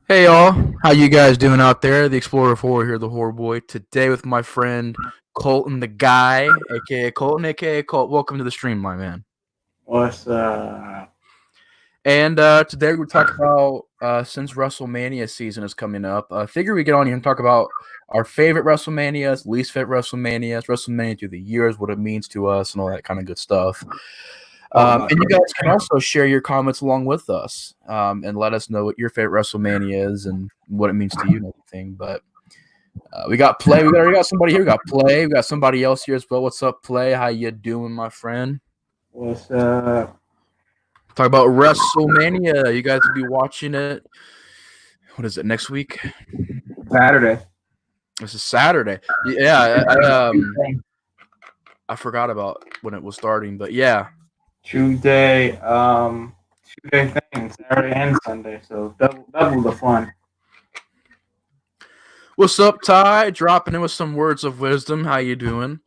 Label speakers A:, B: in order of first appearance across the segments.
A: Hey y'all, how you guys doing out there? The Explorer 4 here, the Horror Boy. Today with my friend Colton the Guy, aka Colton, aka Colt. Welcome to the stream, my man.
B: What's
A: And today we're talking about since WrestleMania season is coming up. Figure we get on here and talk about our favorite WrestleManias, least favorite WrestleManias, WrestleMania through the years, what it means to us, and all that kind of good stuff.
B: oh my
A: And you guys can also share your comments along with us and let us know what your favorite WrestleMania is and what it means to you and everything. But we got Play. We already got somebody here. We got Play. We got somebody else here as well. What's up, Play? How you doing, my friend?
B: what's
A: Talk about WrestleMania. You guys will be watching it. What is it, next week?
B: Saturday?
A: This is Saturday. Yeah, I forgot about when it was starting, but yeah.
B: Tuesday, Tuesday thing, Saturday and Sunday, so double the fun.
A: What's up, Ty? Dropping in with some words of wisdom. How you doing?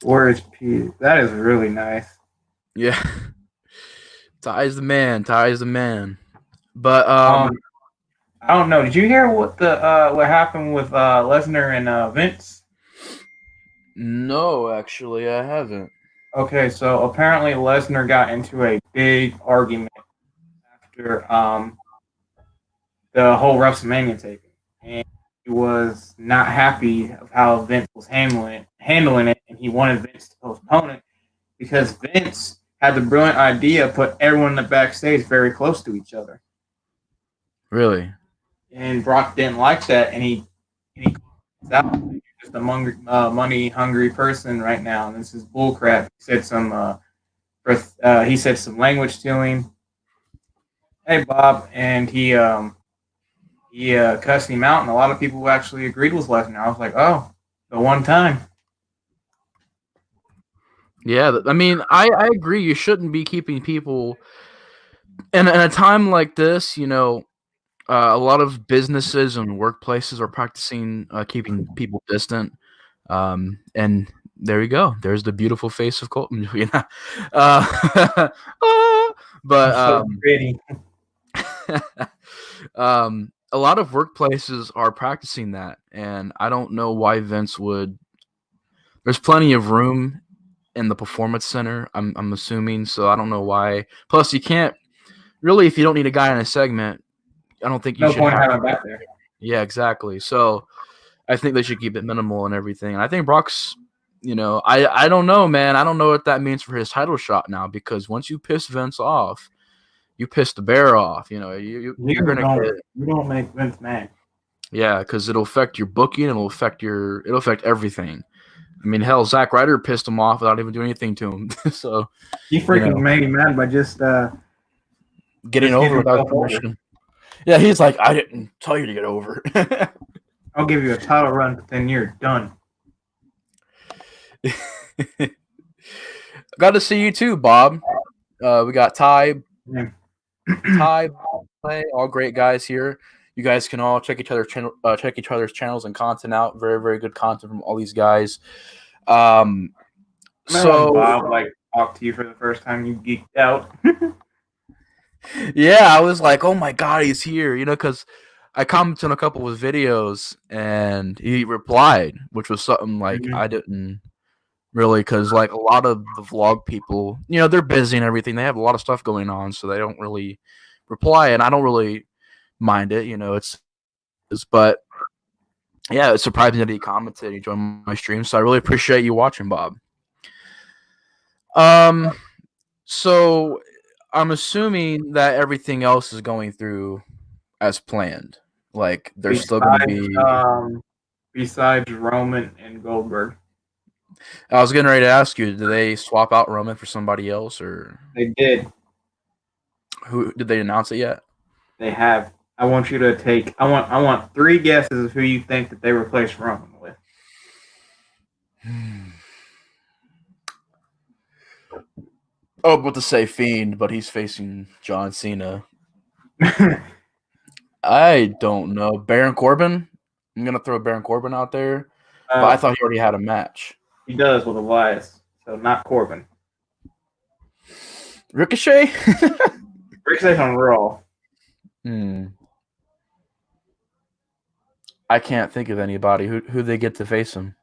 B: Where is Pete? That is really nice.
A: Yeah. Ty's the man. Ty's the man. But
B: I don't know. Did you hear what happened with Lesnar and Vince?
A: no, actually, I haven't.
B: Okay, so apparently Lesnar got into a big argument after the whole WrestleMania taping, and he was not happy of how Vince was handling it, and he wanted Vince to postpone it because Vince had the brilliant idea of put everyone in the backstage very close to each other,
A: Really?
B: and Brock didn't like that, and he called out. You're just a money hungry person right now, and this is bullcrap. He said some language to him. Hey Bob, and he cussed him out, and a lot of people actually agreed with Lesnar. I was like, oh, the one time.
A: Yeah, I mean, I agree. You shouldn't be keeping people in a time like this. A lot of businesses and workplaces are practicing keeping people distant. And there you go. There's the beautiful face of Colton. Uh,
B: I'm
A: but
B: so pretty.
A: a lot of workplaces are practicing that, and I don't know why Vince would. There's plenty of room in the performance center. I'm assuming, so I don't know why. Plus, you can't really if you don't need a guy in a segment. I don't think you
B: No
A: should
B: point
A: have.
B: having him back there.
A: Yeah, exactly. So I think they should keep it minimal and everything. And I think Brock's. I don't know, man. I don't know what that means for his title shot now because once you piss Vince off, you piss the bear off. You're gonna get.
B: You don't make Vince mad.
A: Yeah, because it'll affect your booking. It'll affect everything. I mean, hell, Zack Ryder pissed him off without even doing anything to him. So,
B: He
A: you
B: freaking
A: know,
B: made him mad by
A: getting
B: just
A: over
B: getting
A: without
B: himself over.
A: permission. Yeah, he's like, I didn't tell you to get over.
B: I'll give you a title run, but then you're done.
A: Got to see you too, Bob. We got
B: Yeah.
A: Ty, Play, all great guys here. You guys can all check each other's channels and content out. Very, very good content from all these guys. Um,
B: Remember when
A: so
B: Bob talked to you for the first time? You geeked out.
A: yeah, I was like, oh my god, he's here. Because I commented on a couple of his videos and he replied, which was something like
B: Mhm.
A: I didn't really, because like a lot of the vlog people, they're busy and everything. They have a lot of stuff going on, so they don't really reply, and I don't really mind it. But yeah, it's surprising that he commented. He joined my stream, so I really appreciate you watching, Bob. Um, so I'm assuming that everything else is going through as planned. Like there's still going to
B: besides,
A: be.
B: um, besides Roman and Goldberg,
A: I was getting ready to ask you, did they swap out Roman for somebody else, or
B: they did.
A: who did they announce it yet?
B: They have. I want you to take. I want three guesses of who you think that they replaced Roman with.
A: Oh, about to say Fiend, but he's facing John Cena. I don't know. Baron Corbin? I'm gonna throw Baron Corbin out there, but I
B: uh,
A: thought he already had a match.
B: he does with Elias, so not Corbin.
A: Ricochet?
B: Ricochet's on Raw.
A: hmm. I can't think of anybody who they get to face him.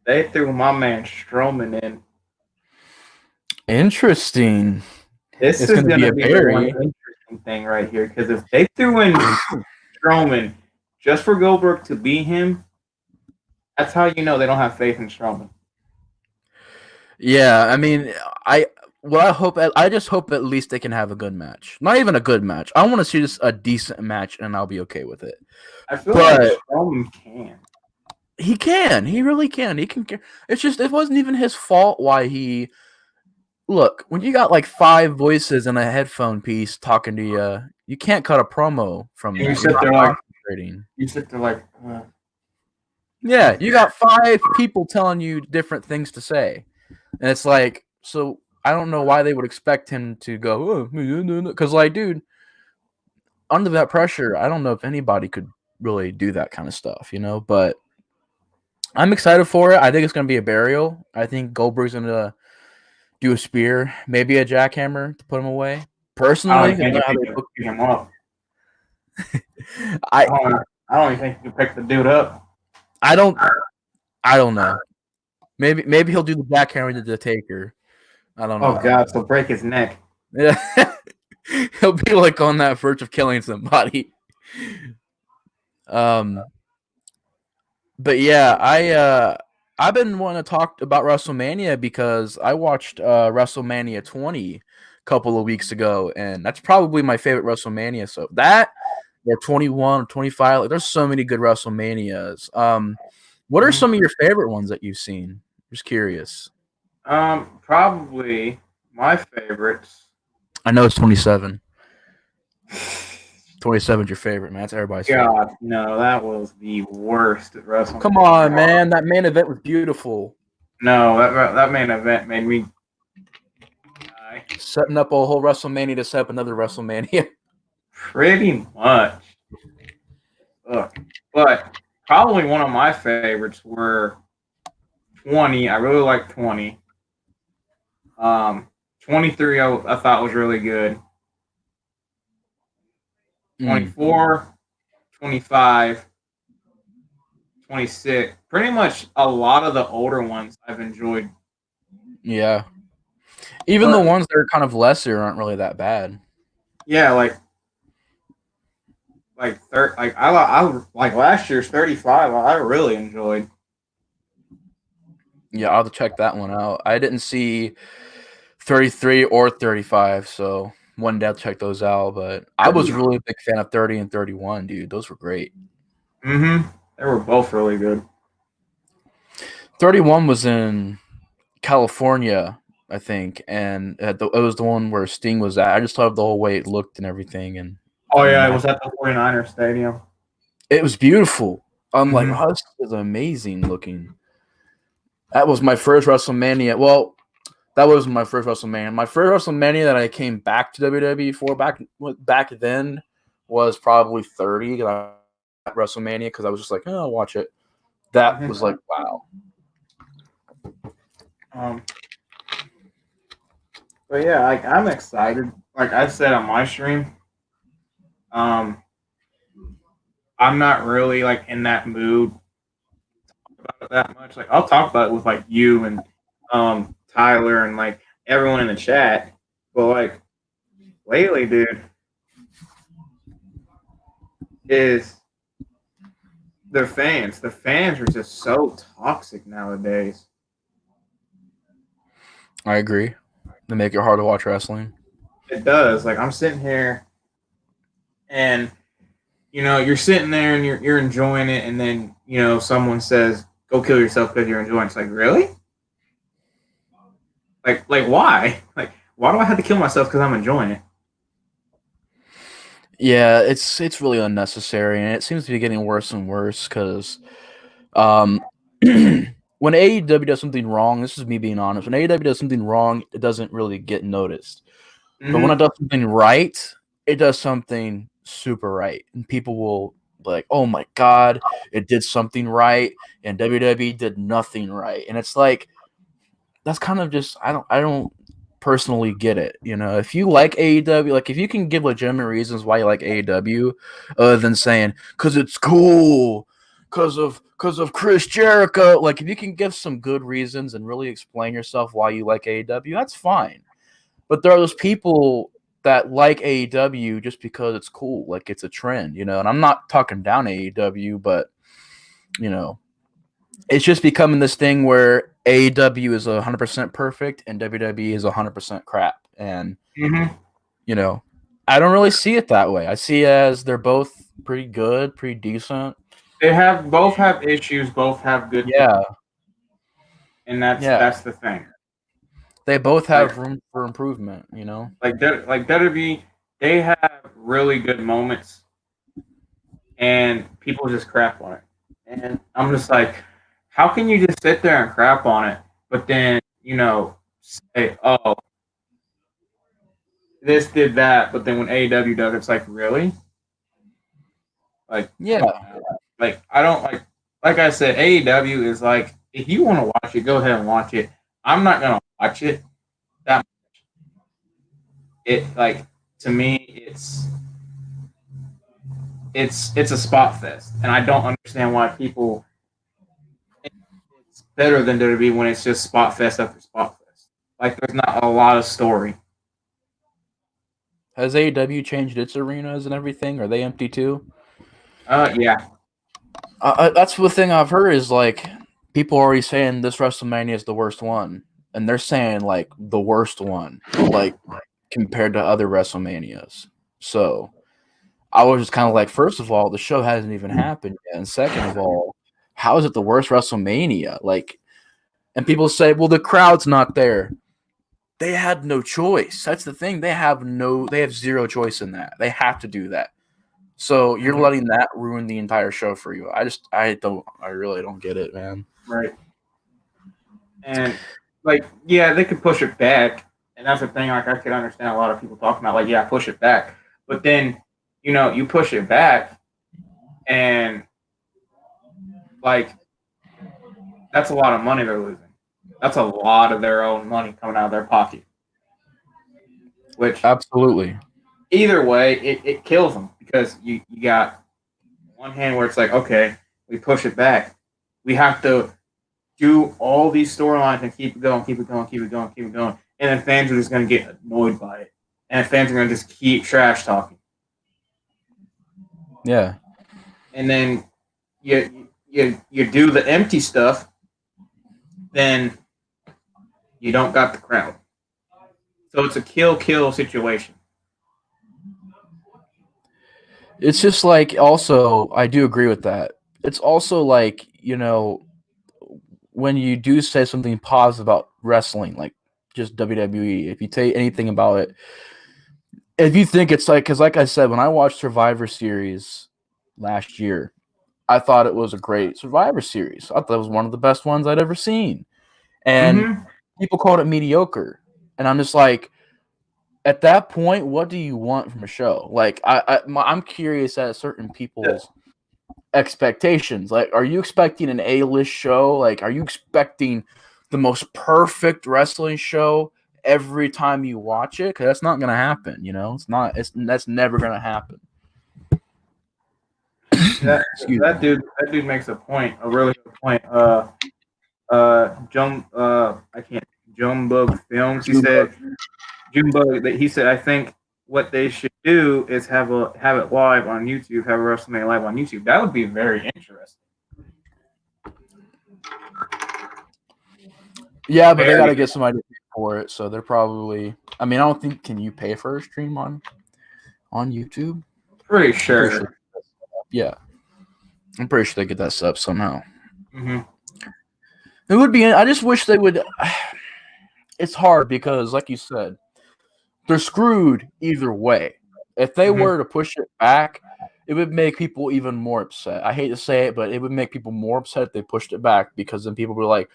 B: They threw my man Strowman in.
A: Interesting.
B: This
A: It's
B: is
A: going to
B: going
A: be
B: to
A: a
B: be the one
A: Barry.
B: interesting thing right here because if they threw in Strowman just for Goldberg to beat him, that's how you know they don't have faith in Strowman.
A: Yeah, I mean, I I just hope at least they can have a good match. Not even a good match. I want to see just a decent match, and I'll be okay with it.
B: I feel like
A: But
B: Strowman can.
A: he can. He really can. He can. It's just it wasn't even his fault why he. Look, when you got like five voices in a headphone piece talking to you, you can't cut a promo from
B: And you
A: that. You're
B: sit
A: not
B: there like,
A: concentrating.
B: uh,
A: Yeah, you got five people telling you different things to say, and it's like, so I don't know why they would expect him to go, because like, dude, under that pressure, I don't know if anybody could really do that kind of stuff, you know. But I'm excited for it. I think it's gonna be a burial. I think Goldberg's gonna do a spear, maybe a jackhammer to put him away.
B: I
A: Personally,
B: don't
A: I don't
B: even
A: know
B: think
A: how
B: you
A: they
B: can
A: book.
B: pick him up.
A: I
B: I don't even think you can pick the dude up.
A: I don't I don't know. Maybe he'll do the jackhammer to the Taker. I don't
B: Oh
A: know.
B: God, so break his neck.
A: Yeah, he'll be like on that verge of killing somebody. Um, but yeah, I've been wanting to talk about WrestleMania because I watched WrestleMania 20 a couple of weeks ago, and that's probably my favorite WrestleMania. So that or 21 or 25, like, there's so many good WrestleManias. What are some of your favorite ones that you've seen? Just curious.
B: Probably my favorites.
A: I know it's 27. 27 is your favorite, man. That's everybody's favorite.
B: God, no, that was the worst at
A: Come
B: WrestleMania.
A: on, man. That main event was beautiful.
B: No, that main event made me die.
A: Setting up a whole WrestleMania to set up another WrestleMania.
B: Pretty much. Ugh. But probably one of my favorites were 20. I really like 20. 23 I thought was really good. 24, 25, 26. Pretty much a lot of the older ones I've enjoyed.
A: Yeah. Even the ones that are kind of lesser aren't really that bad.
B: Yeah, I like last year's 35. I really enjoyed.
A: Yeah, I'll have to check that one out. I didn't see 33 or 35, so one day I'll check those out. But I was really a big fan of 30 and 31, dude. Those were great.
B: Mm-hmm. They were both really good.
A: 31 was in California, I think, and it was the one where Sting was at. I just love the whole way it looked and everything, and
B: Oh
A: the
B: yeah, it
A: match.
B: was at the 49ers stadium.
A: It was beautiful. I'm like,
B: Mhm.
A: wow, this is amazing looking. That was my first WrestleMania. Well, that was my first WrestleMania. My first WrestleMania that I came back to WWE for back then was probably 30 at WrestleMania because I was just like, oh, I'll watch it. That was like, wow.
B: Um, but yeah, like I'm excited. Like I said on my stream, um, I'm not really like in that mood about it that much. Like I'll talk about it with like you and Tyler and like everyone in the chat. But like lately, dude, is the fans. The fans are just so toxic nowadays.
A: I agree. They make it hard to watch wrestling.
B: It does. Like I'm sitting here and you're sitting there and you're enjoying it, and then someone says, "Go kill yourself because you're enjoying it." It's like, really? Like why? Like why do I have to kill myself because I'm enjoying it?
A: Yeah, it's really unnecessary, and it seems to be getting worse and worse because when AEW does something wrong, this is me being honest. When AEW does something wrong, it doesn't really get noticed. But when it
B: Mm-hmm.
A: does something right, it does something super right, and people will be like, "Oh my god, it did something right," and WWE did nothing right, and it's like that's kind of just I don't personally get it. You know, if you like AEW, like if you can give legitimate reasons why you like AEW, other than saying because it's cool, because of Chris Jericho. Like, if you can give some good reasons and really explain yourself why you like AEW, that's fine. But there are those people that like AEW just because it's cool, like it's a trend, you know. And I'm not talking down AEW, but you know, it's just becoming this thing where AEW is 100% perfect and WWE is 100% crap. And
B: Mm-hmm.
A: you know, I don't really see it that way. I see it as they're both pretty good, pretty decent.
B: They have both have issues, both have good things,
A: Yeah,
B: and that's
A: yeah.
B: that's the thing.
A: They both
B: Like
A: have room for improvement, you know?
B: like WWE, they have really good moments, and people just crap on it. And I'm just like, how can you just sit there and crap on it, but then say, oh, this did that, but then when AEW does, it's like, really? Like, come
A: Yeah.
B: on now. Like, I don't like I said, AEW is like, if you want to watch it, go ahead and watch it. I'm not gonna watch it. That it like to me, it's a spot fest, and I don't understand why people. It's better than WWE when it's just spot fest after spot fest. Like, there's not a lot of story.
A: Has AEW changed its arenas and everything? Are they empty too?
B: Yeah.
A: That's the thing I've heard is like people are already saying this WrestleMania is the worst one, and they're saying like the worst one, like compared to other WrestleManias. So I was just kind of like, first of all, the show hasn't even happened yet, and second of all, how is it the worst WrestleMania? Like, and people say, well, the crowd's not there. They had no choice. That's the thing. They have zero choice in that. They have to do that. So you're
B: Mhm.
A: letting that ruin the entire show for you. I really don't get it, man.
B: Right. And like, yeah, they could push it back, and that's the thing. Like, I could understand a lot of people talking about, like, yeah, push it back, but then you push it back, and like that's a lot of money they're losing. That's a lot of their own money coming out of their pocket. Which
A: Absolutely.
B: either way, it kills them because you got one hand where it's like, okay, we push it back, we have to do all these storylines and keep it going, keep it going, keep it going, keep it going, and then fans are just going to get annoyed by it, and fans are going to just keep trash talking,
A: Yeah.
B: and then you do the empty stuff, then you don't got the crowd, so it's a kill situation.
A: It's just like also I do agree with that. It's also like, you know, when you do say something positive about wrestling, like just WWE, if you say anything about it, if you think it's like, because like I said, when I watched Survivor Series last year, I thought it was a great Survivor Series. I thought it was one of the best ones I'd ever seen. And
B: Mm-hmm.
A: people called it mediocre. And I'm just like, at that point, what do you want from a show? Like, I'm curious at certain people's expectations. Like, are you expecting an A-list show? Like, are you expecting the most perfect wrestling show every time you watch it? Because that's not gonna happen. You know, it's not. It's that's never gonna happen.
B: That
A: Excuse
B: that
A: me.
B: dude that dude makes a really good point. I can't Junebug Films. He said Junebug that he said I think what they should do is have it live on YouTube, have a WrestleMania live on YouTube. That would be very interesting.
A: Yeah, but they got
B: Very.
A: to get somebody to pay for it, so they're probably. I mean, I don't think. Can you pay for a stream on YouTube?
B: Pretty
A: I'm pretty sure.
B: sure.
A: Yeah, I'm pretty sure they get that set up somehow.
B: Mm-hmm.
A: It would be. I just wish they would. It's hard because, like you said, they're screwed either way. If they
B: Mm-hmm.
A: were to push it back, it would make people even more upset. I hate to say it, but it would make people more upset if they pushed it back because then people were like,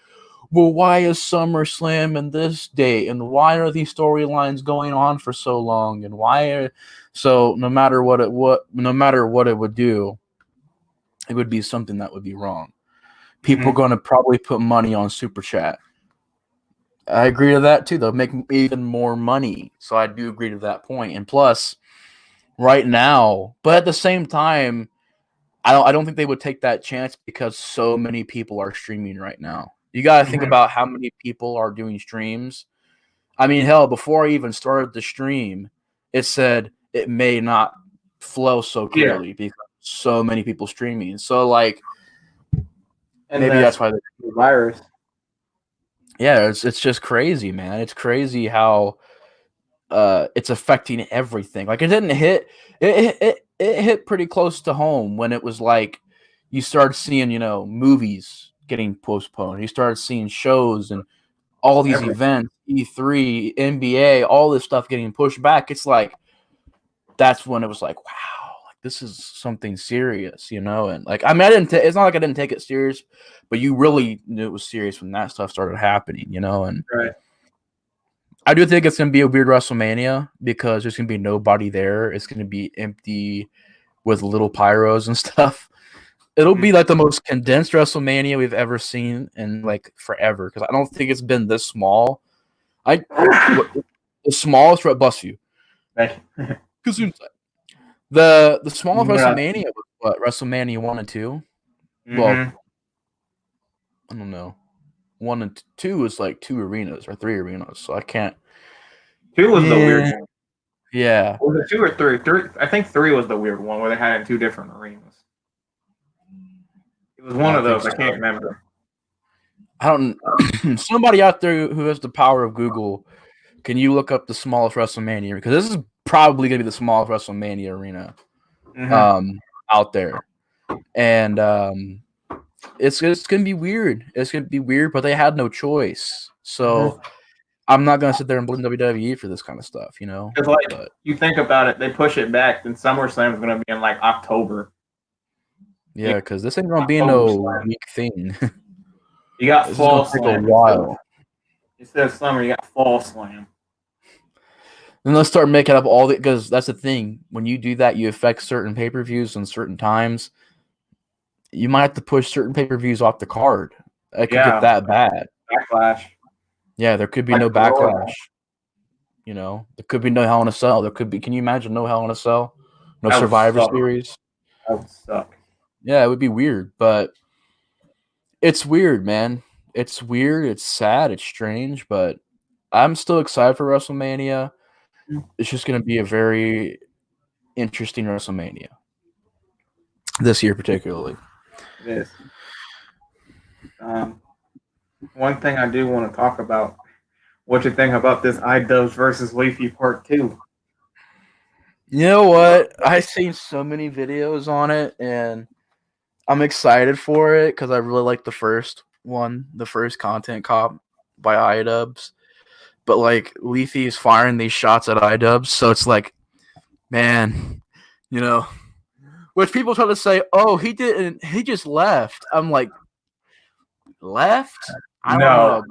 A: well, why is SummerSlam in this date? And why are these storylines going on for so long? And why are so no matter what it would do, it would be something that would be wrong. People are
B: Mm-hmm.
A: gonna probably put money on Super Chat. I agree to that too. They'll make even more money. So I do agree to that point. And plus, right now, but at the same time, I don't think they would take that chance because so many people are streaming right now. You got to think
B: Mhm.
A: about how many people are doing streams. I mean, hell, before I even started the stream, it said it may not flow so
B: Yeah,
A: clearly because so many people streaming. So like
B: and
A: maybe
B: that's
A: that's why
B: the virus.
A: yeah, it's just crazy, man. It's crazy how it's affecting everything. Like it didn't hit it hit pretty close to home when it was like you started seeing, movies getting postponed. You started seeing shows and all these
B: Everything.
A: events, E3, NBA, all this stuff getting pushed back. It's like that's when it was like, wow, like this is something serious, and like I mean, it's not like I didn't take it serious, but you really knew it was serious when that stuff started happening, and
B: Right.
A: I do think it's gonna be a weird WrestleMania because there's gonna be nobody there. It's gonna be empty with little pyros and stuff. It'll
B: Mhm.
A: be like the most condensed WrestleMania we've ever seen in like forever because I don't think it's been this small. I what the smallest bless you.
B: Thank you.
A: The smallest
B: Yeah.
A: WrestleMania was what WrestleMania 1 and 2. Well,
B: Mm-hmm.
A: I don't know. 1 and 2 is like 2 arenas or 3 arenas, so I can't.
B: Two was the weird
A: Yeah,
B: one.
A: yeah.
B: Was it two or three? Three. I think three was the weird one where they had it in two different arenas. It was one
A: I
B: of
A: think
B: those.
A: so.
B: I can't remember.
A: I don't. Somebody out there who has the power of Google, can you look up the smallest WrestleMania? Because this is probably gonna be the smallest WrestleMania arena
B: Mm-hmm.
A: um, out there, and it's gonna be weird. It's gonna be weird, but they had no choice. So
B: Mm-hmm.
A: I'm not gonna sit there and blame WWE for this kind of stuff,
B: Because like
A: But
B: you think about it, they push it back. Then SummerSlam is going to be in like October.
A: yeah, because this ain't gonna be
B: October
A: no
B: Slam.
A: weak thing.
B: You got
A: This is gonna
B: Fall
A: take a
B: Slam
A: while.
B: instead of summer. You got Fall Slam.
A: Then let's start making up all the because that's the thing. When you do that, you affect certain pay per views and certain times. You might have to push certain pay per views off the card. It could get
B: Yeah,
A: that bad.
B: Backlash.
A: Yeah, there could be
B: Like
A: no
B: Florida.
A: backlash. There could be no Hell in a Cell. There could be. Can you imagine no Hell in a Cell? No
B: That would
A: Survivor
B: suck.
A: Series.
B: That would suck.
A: Yeah, it would be weird, but it's weird, man. It's weird. It's sad. It's strange, but I'm still excited for WrestleMania. It's just going to be a very interesting WrestleMania this year, particularly.
B: It is. Um, One thing I do want to talk about. What you think about this iDubbbz versus Leafy Part 2?
A: You know what? I've seen so many videos on it, and I'm excited for it because I really like the first one, the first Content Cop by iDubbbz. But like Leafy's firing these shots at iDubbbz, so it's like, man, you know, which people try to say, oh, he didn't, he just left. I'm like, left? I don't know
B: No,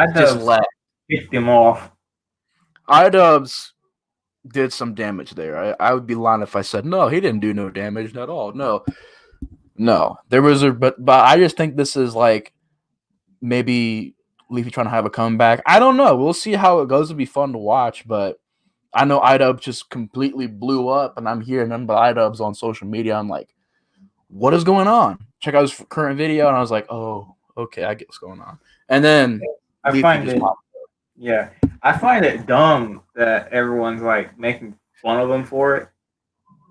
A: about just
B: iDubbbz
A: left.
B: kicked him off.
A: iDubbbz did some damage there. I would be lying if I said no, he didn't do no damage at all. No. There was but I just think this is like maybe Leafy trying to have a comeback. I don't know. We'll see how it goes. It'll be fun to watch, but I know iDubbbz just completely blew up, and I'm hearing them by iDubbbz on social media. I'm like, what is going on? Check out his current video, and I was like, oh, okay, I get what's going on. And then
B: I
A: Leafy
B: find
A: just
B: it,
A: popped.
B: yeah, I find it dumb that everyone's like making fun of him for it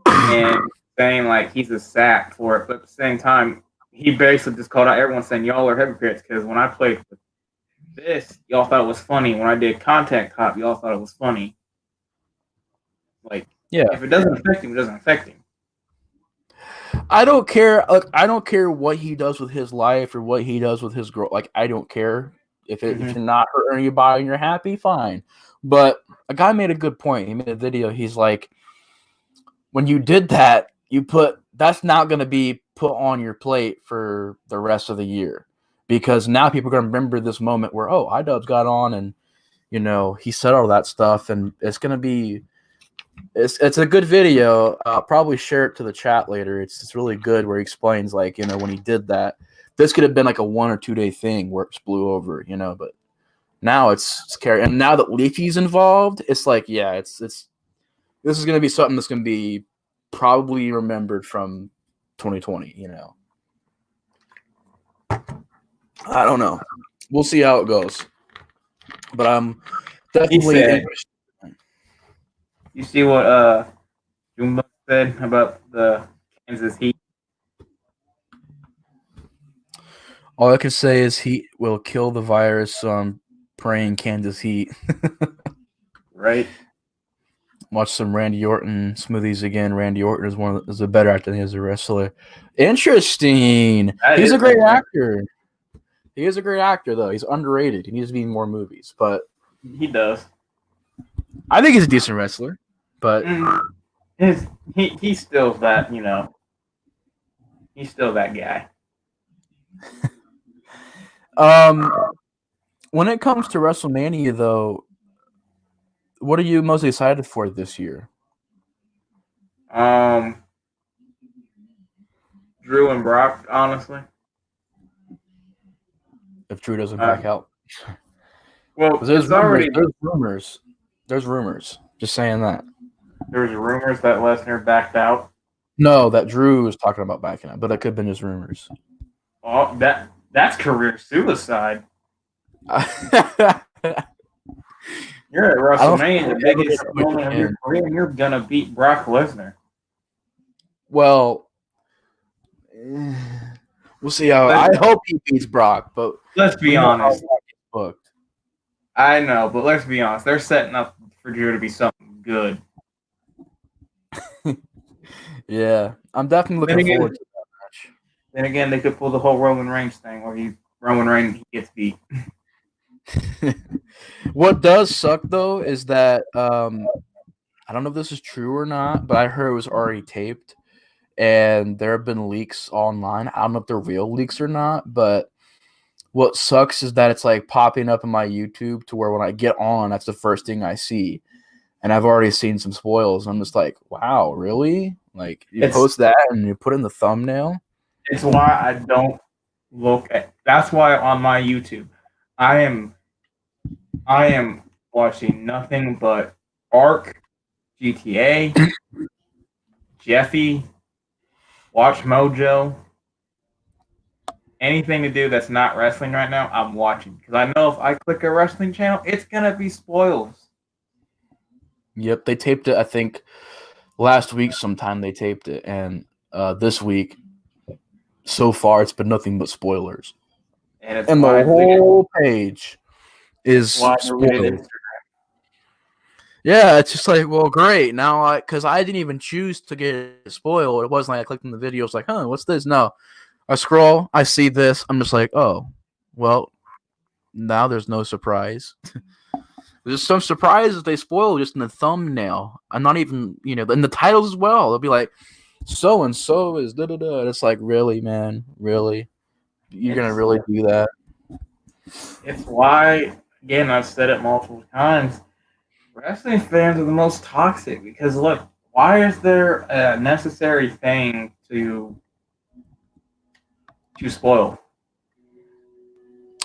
B: and saying like he's a sap for it, but at the same time, he basically just called out everyone saying y'all are hypocrites because when I played with this, y'all thought it was funny. When I did Contact Cop, y'all thought it was funny. Like,
A: Yeah,
B: if it doesn't affect him, it doesn't affect him.
A: I don't care. Like, I don't care what he does with his life or what he does with his girl. Like, I don't care if
B: Mm-hmm.
A: you're not hurting anybody and you're happy, fine. But a guy made a good point. He made a video. He's like, when you did that, that's not going to be put on your plate for the rest of the year because now people are going to remember this moment where iDubbbz got on and he said all that stuff, and it's going to be. It's a good video. I'll probably share it to the chat later. It's really good where he explains like when he did that. This could have been like a 1 or 2 day thing where it just blew over, but now it's scary. And now that Leafy's involved, it's like it's this is gonna be something that's gonna be probably remembered from 2020. I don't know. We'll see how it goes. But I'm definitely interested.
B: You see what Jumbo said about the Kansas Heat?
A: All I can say is Heat will kill the virus. So I'm praying Kansas Heat.
B: Right.
A: Watch some Randy Orton smoothies again. Randy Orton is a better actor than he is a wrestler. Interesting. He's a great actor. He is a great actor, though. He's underrated. He needs to be in more movies, but
B: he does.
A: I think he's a decent wrestler. But
B: he's still that, he's still that guy.
A: When it comes to WrestleMania, though, what are you most excited for this year?
B: Drew and Brock, honestly.
A: If Drew doesn't back out.
B: Well,
A: there's rumors. There's rumors. Just saying that.
B: There's rumors that Lesnar backed out.
A: No, that Drew was talking about backing out, but that could have been just rumors.
B: Oh, that's career suicide. You're at WrestleMania, the biggest moment of your career, and you're gonna beat Brock Lesnar.
A: Well, we'll see how. I hope he beats Brock, but
B: let's be honest. I know, but let's be honest. They're setting up for Drew to be something good.
A: Yeah, I'm definitely looking forward to that match.
B: Then again, they could pull the whole Roman Reigns thing, where Roman Reigns gets beat.
A: What does suck though is that I don't know if this is true or not, but I heard it was already taped, and there have been leaks online. I don't know if they're real leaks or not, but what sucks is that it's like popping up in my YouTube to where when I get on, that's the first thing I see, and I've already seen some spoils. I'm just like, wow, really? Like you post that and you put in the thumbnail.
B: It's why I don't look at. That's why on my YouTube, I am watching nothing but Ark, GTA, Jeffy, Watch Mojo. Anything to do that's not wrestling right now, I'm watching. Because I know if I click a wrestling channel, it's going to be spoils.
A: Yep, they taped it, I think, last week sometime they taped it. And this week, so far, it's been nothing but spoilers. And the whole page is spoiled. Yeah, it's just like, well, great. Now, because I didn't even choose to get spoiled. It wasn't like I clicked on the video. It's like, huh, what's this? No. I scroll, I see this. I'm just like, oh, well, now there's no surprise. There's some surprises they spoil just in the thumbnail. I'm not even, in the titles as well. They'll be like, so and so is da da da. It's like, really, man, really, you're gonna really do that?
B: It's why, again, I've said it multiple times. Wrestling fans are the most toxic because look, why is there a necessary thing to spoil?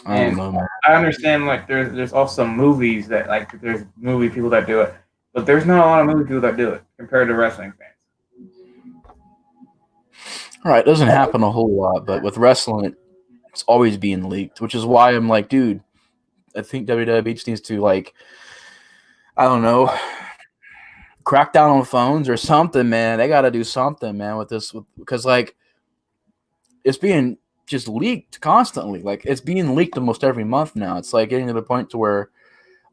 A: I don't know, man.
B: I understand, like there's also movies that there's movie people that do it, but there's not a lot of movie people that do it compared to wrestling fans.
A: All right, it doesn't happen a whole lot, but with wrestling, it's always being leaked, which is why I'm like, dude, I think WWE just needs to I don't know, crack down on phones or something, man. They got to do something, man, with this, because it's being just leaked constantly. Like it's being leaked almost every month now. It's like getting to the point to where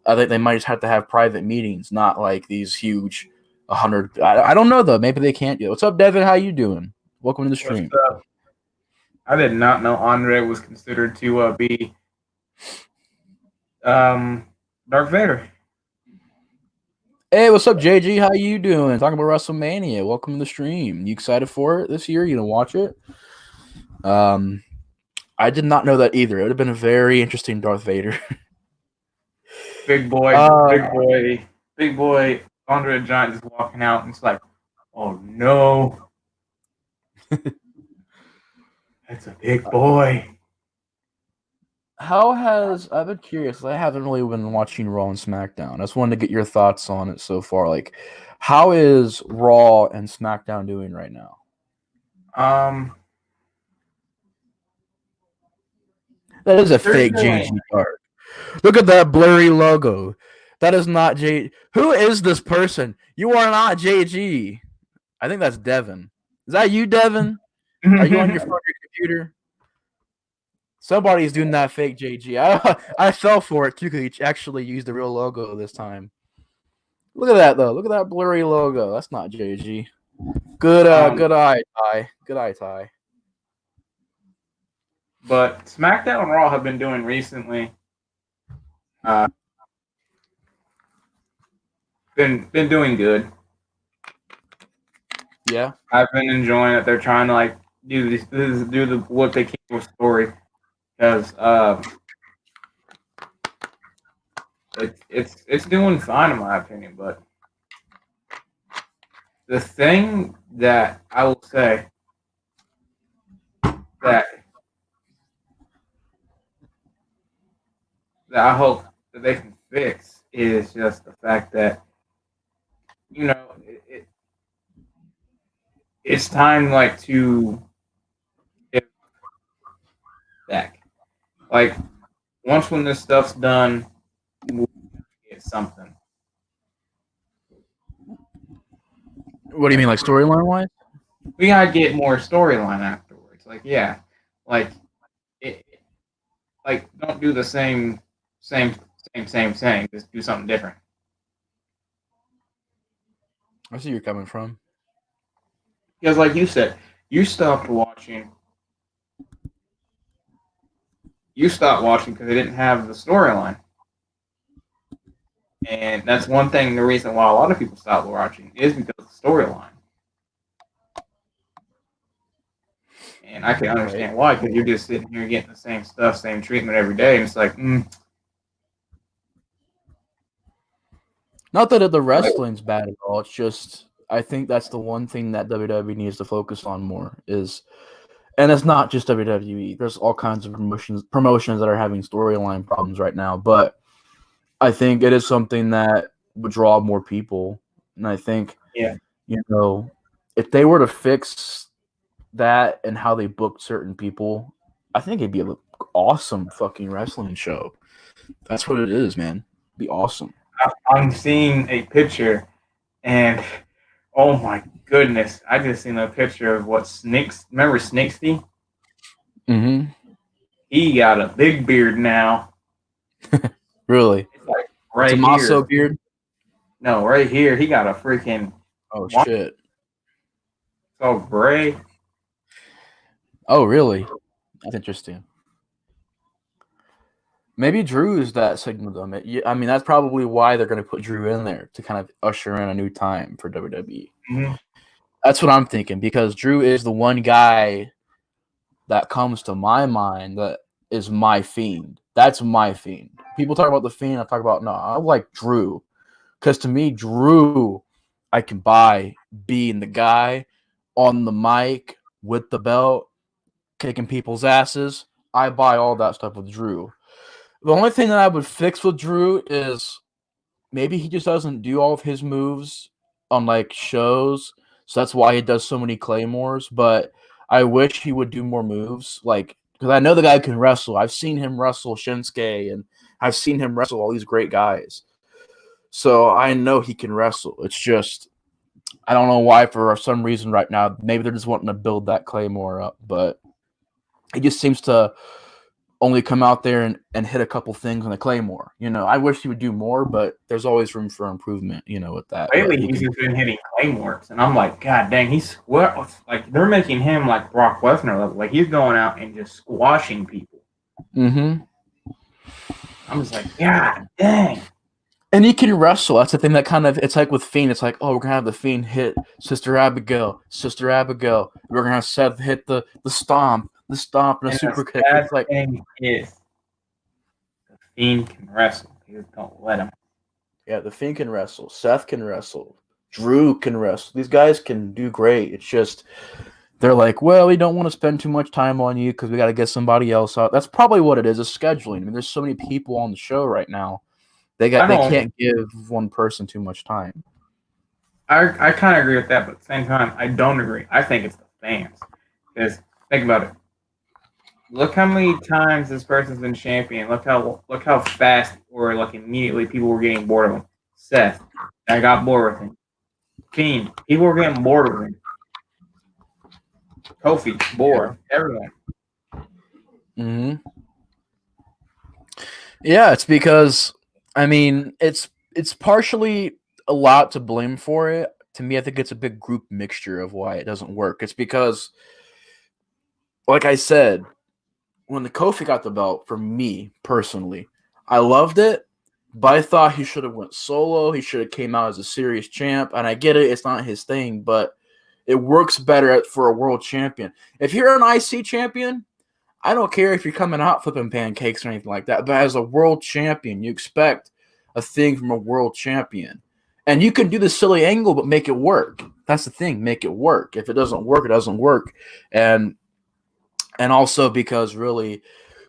A: I think they might just have to have private meetings, not like these huge 100. I don't know though. Maybe they can't do it. What's up, Devin? How you doing? Welcome to the stream.
B: I did not know Andre was considered to be Darth Vader.
A: Hey, what's up, JG? How you doing? Talking about WrestleMania. Welcome to the stream. You excited for it this year? You gonna watch it? I did not know that either. It would have been a very interesting Darth Vader.
B: Big boy, Andre the Giant is walking out, and it's like, oh no, that's a big boy.
A: I've been curious. I haven't really been watching Raw and SmackDown. I just wanted to get your thoughts on it so far. Like, how is Raw and SmackDown doing right now? That is a
B: There's
A: fake
B: no.
A: JG card. Look at that blurry logo. That is not J. Who is this person? You are not JG. I think that's Devin. Is that you, Devin? Are you on your phone or your computer? Somebody's doing that fake JG. I fell for it too because he actually used the real logo this time. Look at that though. Look at that blurry logo. That's not JG. Good good eye, Ty. Good eye, Ty.
B: But SmackDown and Raw have been doing recently. Been doing good.
A: Yeah.
B: I've been enjoying it. They're trying to like do what they can with story because it's doing fine in my opinion. But the thing that I will say that I hope that they can fix is just the fact that it's time like to get back. Like once when this stuff's done, we'll get something.
A: What do you mean, like storyline wise?
B: We gotta get more storyline afterwards. Like yeah, like it, like don't do the same, same. Just do something different.
A: I see you're coming from.
B: Because like you said, you stopped watching. You stopped watching because they didn't have the storyline, and that's one thing. The reason why a lot of people stopped watching is because of the storyline. And I can understand why, because you're just sitting here getting the same stuff, same treatment every day, and it's like,
A: Not that the wrestling's bad at all. It's just I think that's the one thing that WWE needs to focus on more is, and it's not just WWE. There's all kinds of promotions that are having storyline problems right now. But I think it is something that would draw more people, and I think
B: yeah,
A: if they were to fix that and how they booked certain people, I think it'd be an awesome fucking wrestling show. That's what it is, man. It'd be awesome.
B: I'm seeing a picture, and oh my goodness, I just seen a picture of what Snakes. Remember Snakesty?
A: Mm-hmm.
B: He got a big beard now.
A: Really?
B: It's like right
A: Tommaso
B: here.
A: beard?
B: No, right here. He got a freaking.
A: Oh shit!
B: It's all gray.
A: Oh really? That's interesting. Maybe Drew is that signal them. I mean, that's probably why they're going to put Drew in there to kind of usher in a new time for WWE.
B: Mm-hmm.
A: That's what I'm thinking because Drew is the one guy that comes to my mind that is my Fiend. That's my Fiend. People talk about the Fiend. I talk about no. I like Drew because to me, Drew, I can buy being the guy on the mic with the belt, kicking people's asses. I buy all that stuff with Drew. The only thing that I would fix with Drew is maybe he just doesn't do all of his moves on like shows, so that's why he does so many claymores. But I wish he would do more moves, like because I know the guy can wrestle. I've seen him wrestle Shinsuke, and I've seen him wrestle all these great guys. So I know he can wrestle. It's just I don't know why for some reason right now. Maybe they're just wanting to build that claymore up, but he just seems to only come out there and hit a couple things on the claymore. I wish he would do more, but there's always room for improvement, with that.
B: Lately, he's just been hitting claymores, and I'm like, God dang, he's like they're making him like Brock Lesnar level. Like he's going out and just squashing people.
A: Mm-hmm.
B: I'm just like, God dang.
A: And he can wrestle. That's the thing that kind of it's like with Fiend. It's like, oh, we're gonna have the Fiend hit Sister Abigail. We're gonna have Seth hit the stomp, and a super kick. It's like
B: thing is, the Fiend can wrestle. You just don't let him.
A: Yeah, the Fiend can wrestle. Seth can wrestle. Drew can wrestle. These guys can do great. It's just they're like, well, we don't want to spend too much time on you because we got to get somebody else out. That's probably what it is scheduling. I mean, there's so many people on the show right now. They can't give one person too much time.
B: I kind of agree with that, but at the same time, I don't agree. I think it's the fans. Because think about it. Look how many times this person's been champion. Look how fast or like immediately people were getting bored of him. Seth, I got bored with him. Fiend, people were getting bored with him. Kofi, bored. Everyone.
A: Hmm. Yeah, it's because I mean it's partially a lot to blame for it. To me, I think it's a big group mixture of why it doesn't work. It's because, like I said, when the Kofi got the belt, for me personally, I loved it, but I thought he should have went solo. He should have came out as a serious champ. And I get it, it's not his thing, but it works better for a world champion. If you're an IC champion, I don't care if you're coming out flipping pancakes or anything like that. But as a world champion, you expect a thing from a world champion. And you can do the silly angle, but make it work. That's the thing, make it work. If it doesn't work, it doesn't work. And also because really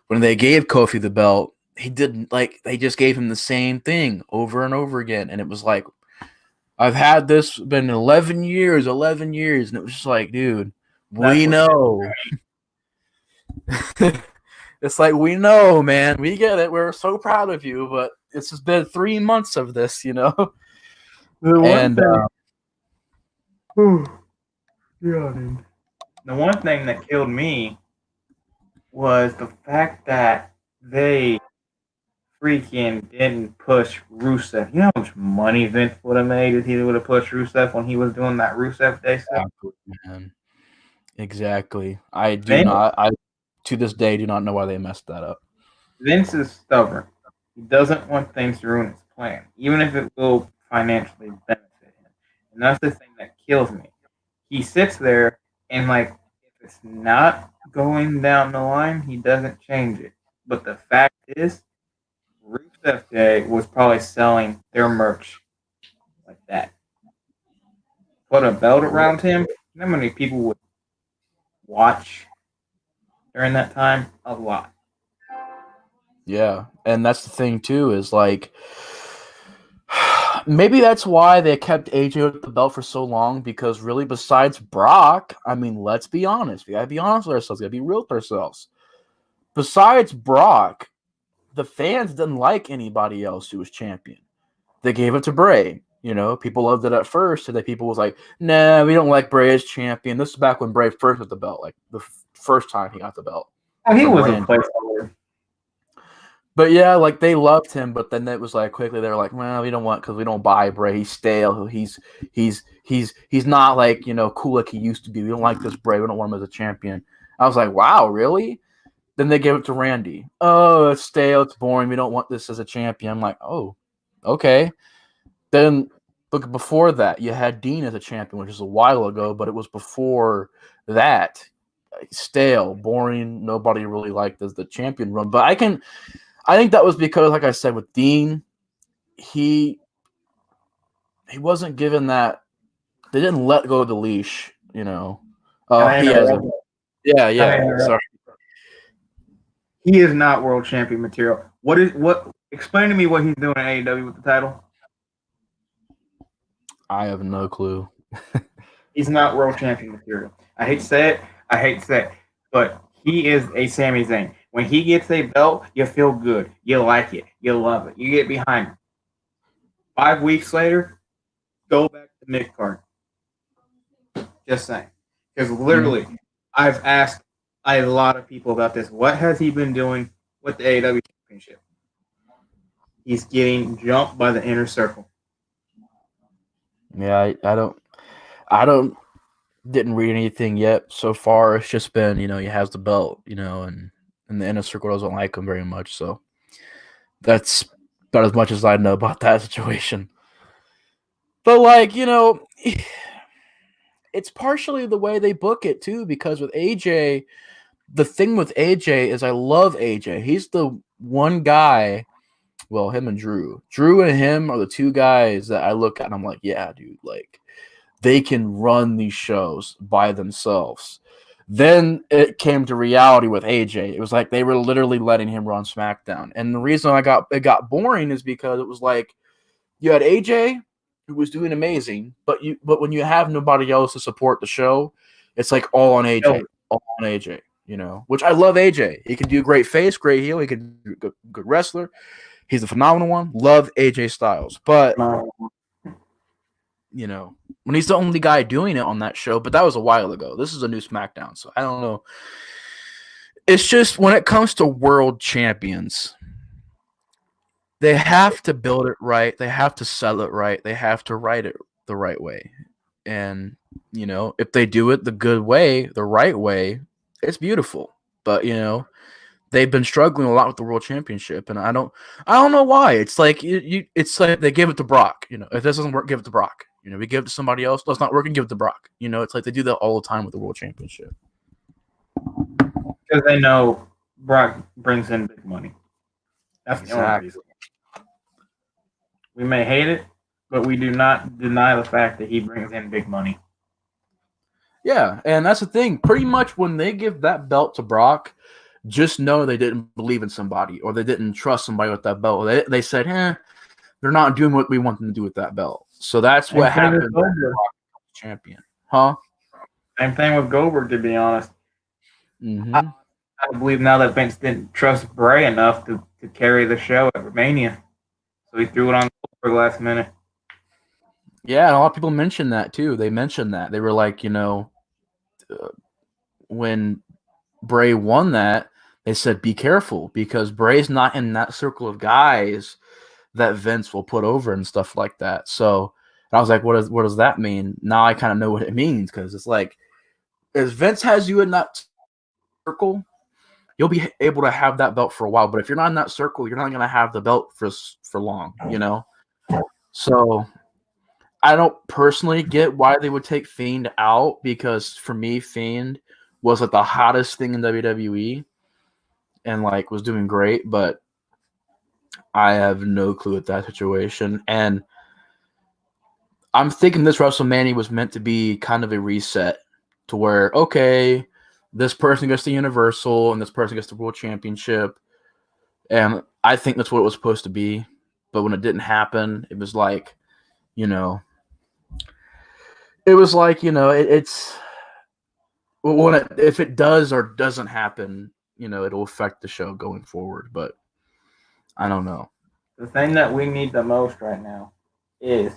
A: when they gave Kofi the belt, he didn't like they just gave him the same thing over and over again. And it was like, I've had this been 11 years, and it was just like, dude,
B: That's
A: we
B: what.
A: know. It's like, we know, man. We get it. We're so proud of you, but it's just been 3 months of this, you know?
B: The one
A: And
B: thing. The one thing that killed me was the fact that they freaking didn't push Rusev. You know how much money Vince would have made if he would have pushed Rusev when he was doing that Rusev Day stuff?
A: exactly, man. Exactly. I do
B: Vince,
A: not, I to this day do not know why they messed that up.
B: Vince is stubborn. He doesn't want things to ruin his plan, even if it will financially benefit him. And that's the thing that kills me. He sits there and, like, if it's not going down the line, he doesn't change it. But the fact is, Rusev Day was probably selling their merch like that. Put a belt around him. You know how many people would watch during that time? A lot.
A: Yeah. And that's the thing too, is like maybe that's why they kept AJ with the belt for so long, because really besides Brock, I mean, let's be honest. We gotta be honest with ourselves, we gotta be real with ourselves. Besides Brock, the fans didn't like anybody else who was champion. They gave it to Bray. You know, people loved it at first, and then people was like, "Nah, we don't like Bray as champion." This is back when Bray first got the belt, like the first time he got the belt
B: Oh, he
A: from
B: was a
A: Randy.
B: placeholder.
A: But yeah, like they loved him, but then it was like quickly they were like, "Well, we don't want because we don't buy Bray. He's stale. He's not like cool like he used to be. We don't like this Bray. We don't want him as a champion." I was like, "Wow, really?" Then they gave it to Randy. Oh, it's stale. It's boring. We don't want this as a champion. I'm like, oh, okay. Then look, before that, you had Dean as a champion, which is a while ago, but it was before that. Stale, boring. Nobody really liked as the champion run. But I think that was because, like I said, with Dean, he wasn't given that. They didn't let go of the leash.
B: Can
A: Oh,
B: I
A: he has
B: interrupt?
A: a yeah,
B: Can I
A: yeah.
B: interrupt?
A: Sorry,
B: He is not world champion material. What? Explain to me what he's doing in AEW with the title.
A: I have no clue.
B: He's not world champion material. I hate to say it. I hate to say it, but he is a Sami Zayn. When he gets a belt, you feel good. You like it. You love it. You get behind him. 5 weeks later, go back to mid card. Just saying. Because literally, I've asked a lot of people about this. What has he been doing with the AEW Championship? He's getting jumped by the inner circle.
A: Yeah, I don't didn't read anything yet so far. It's just been, he has the belt, and the inner circle doesn't like him very much. So that's about as much as I know about that situation. But like, it's partially the way they book it too, because with AJ, the thing with AJ is I love AJ. He's the one guy, well, him and Drew. Drew and him are the two guys that I look at and I'm like, yeah, dude, like they can run these shows by themselves. Then it came to reality with AJ. It was like they were literally letting him run SmackDown. And the reason it got boring is because it was like you had AJ who was doing amazing, but when you have nobody else to support the show, it's like all on AJ. all on AJ. Which I love AJ. He can do great face, great heel. He can do good wrestler. He's a phenomenal one. Love AJ Styles, but when he's the only guy doing it on that show, but that was a while ago. This is a new SmackDown, so I don't know. It's just when it comes to world champions, they have to build it right. They have to sell it right. They have to write it the right way. And, if they do it the good way, the right way, it's beautiful. But, they've been struggling a lot with the world championship, and I don't know why. It's like it's like they give it to Brock. If this doesn't work, give it to Brock. We give it to somebody else. That's not working, give it to Brock. It's like they do that all the time with the world championship.
B: Because they know Brock brings in big money. That's the only reason. We may hate it, but we do not deny the fact that he brings in big money.
A: Yeah, and that's the thing. Pretty much when they give that belt to Brock, just know they didn't believe in somebody or they didn't trust somebody with that belt. They said, they're not doing what we want them to do with that belt. So that's what happened. Champion, huh?
B: Same thing with Goldberg, to be honest.
A: Mm-hmm.
B: I believe now that Vince didn't trust Bray enough to carry the show at Wrestlemania, so he threw it on Goldberg last minute.
A: Yeah, and a lot of people mentioned that too. They mentioned that. They were like, when Bray won that, they said, be careful because Bray's not in that circle of guys that Vince will put over and stuff like that. So I was like, what does that mean? Now I kind of know what it means because it's like, if Vince has you in that circle, you'll be able to have that belt for a while. But if you're not in that circle, you're not going to have the belt for long, So I don't personally get why they would take Fiend out because for me, Fiend was like the hottest thing in WWE and like was doing great, but I have no clue at that situation. And I'm thinking this WrestleMania was meant to be kind of a reset to where, okay, this person gets the Universal and this person gets the World Championship. And I think that's what it was supposed to be. But when it didn't happen, it was like, it's if it does or doesn't happen, it'll affect the show going forward. But I don't know.
B: The thing that we need the most right now is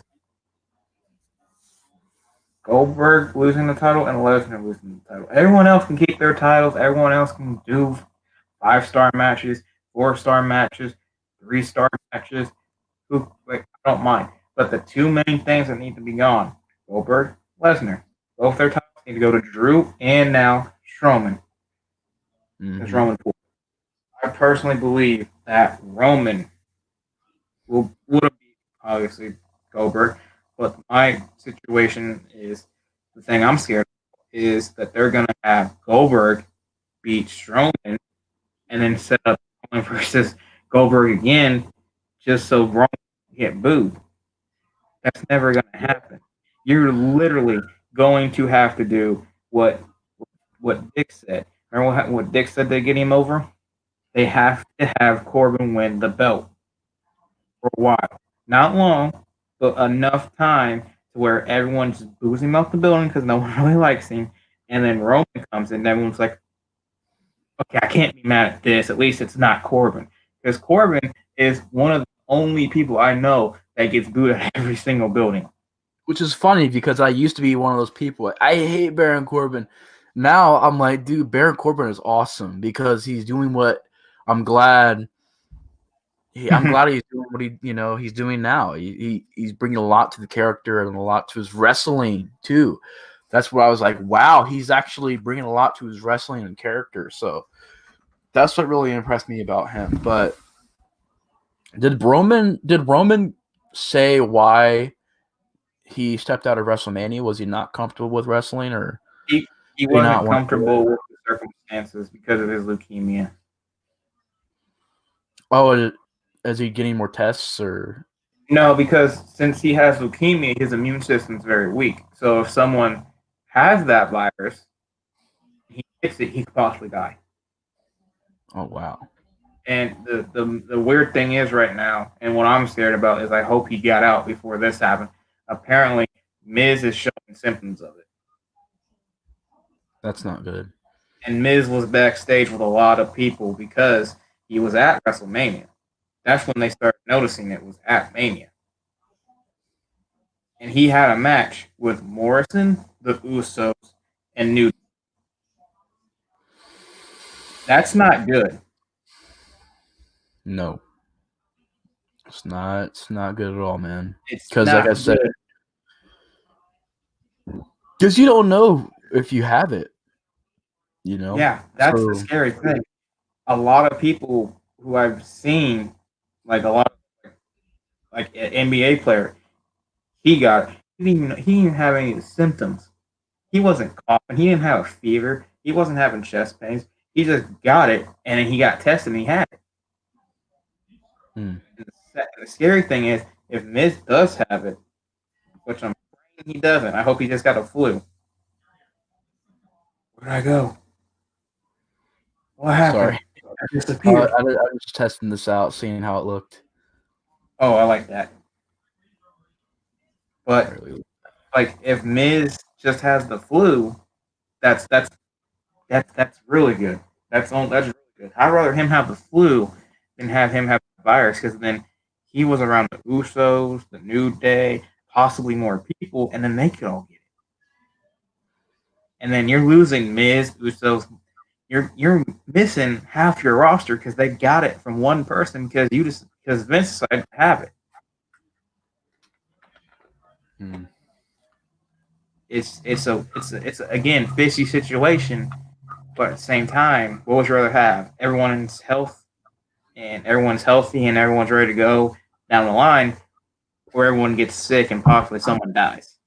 B: Goldberg losing the title and Lesnar losing the title. Everyone else can keep their titles. Everyone else can do 5-star matches, 4-star matches, 3-star matches. I don't mind. But the two main things that need to be gone, Goldberg, Lesnar. Both their titles need to go to Drew and now Strowman. Because Roman. I personally believe that Roman would have beat, obviously, Goldberg. But my situation is, the thing I'm scared of is that they're going to have Goldberg beat Strowman and then set up Strowman versus Goldberg again just so Roman can get booed. That's never going to happen. You're literally going to have to do what Dick said. Remember what Dick said to get him over? They have to have Corbin win the belt for a while. Not long, but enough time to where everyone just boos him out the building because no one really likes him. And then Roman comes in and everyone's like, okay, I can't be mad at this. At least it's not Corbin. Because Corbin is one of the only people I know that gets booed at every single building.
A: Which is funny because I used to be one of those people. I hate Baron Corbin. Now I'm like, dude, Baron Corbin is awesome because he's doing what I'm glad he's doing what he's doing now. He's bringing a lot to the character and a lot to his wrestling too. That's where I was like, wow, he's actually bringing a lot to his wrestling and character. So that's what really impressed me about him. But did Roman say why he stepped out of WrestleMania? Was he not comfortable with wrestling, or
B: he wasn't comfortable with the circumstances because of his leukemia?
A: Oh, is he getting more tests or?
B: No, because since he has leukemia, his immune system is very weak. So if someone has that virus, he gets it, he could possibly die.
A: Oh wow!
B: And the weird thing is right now, and what I'm scared about is I hope he got out before this happened. Apparently, Miz is showing symptoms of it.
A: That's not good.
B: and Miz was backstage with a lot of people because he was at WrestleMania. That's when they started noticing it was at Mania. And he had a match with Morrison, the Usos, and New. That's not good.
A: No, it's not. It's not good at all, man.
B: It's
A: Because, like I
B: not
A: said,
B: good.
A: because you don't know if you have it.
B: Yeah, that's the
A: So
B: scary thing. A lot of people who I've seen, like a lot of like an NBA player, he got he didn't have any symptoms. He wasn't coughing. He didn't have a fever. He wasn't having chest pains. He just got it, and then he got tested, and he had it.
A: hmm,
B: And the scary thing is, if Miz does have it, which I'm praying he doesn't, I hope he just got a flu. Where'd I go? What happened?
A: sorry.
B: I disappeared.
A: I was just testing this out, seeing how it looked.
B: Oh, I like that. But
A: Really.
B: like, if Miz just has the flu, that's that's that's really good. That's really good. I'd rather him have the flu than have him have the virus because then he was around the Usos, the New Day, possibly more people, and then they could all get it. And then you're losing Miz, Usos. You're missing half your roster because they got it from one person because Vince decided to have it.
A: Hmm.
B: It's again fishy situation, but at the same time, what would you rather have? Everyone's health and everyone's healthy and everyone's ready to go down the line, or everyone gets sick and possibly someone dies.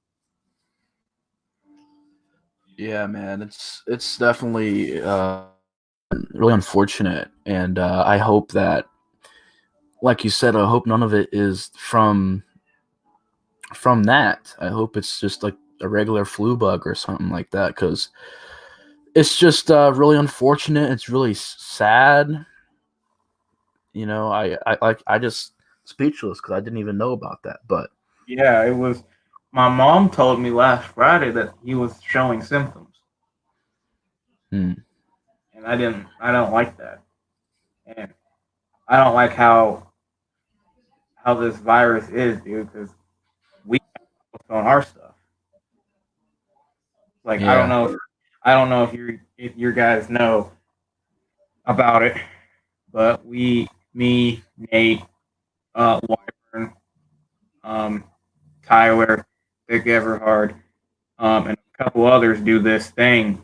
A: Yeah, man, it's definitely really unfortunate, and I hope that, like you said, I hope none of it is from that. I hope it's just like a regular flu bug or something like that, because it's just really unfortunate. It's really sad. I just speechless because I didn't even know about that. But
B: Yeah, it was. My mom told me last Friday that he was showing symptoms,
A: hmm,
B: and I didn't. I don't like that, and I don't like how this virus is, dude. Because we on our stuff. Like
A: yeah,
B: I don't know if your guys know about it, but me, Nate, Wyvern, um, Tyler, Vic Everhard, and a couple others do this thing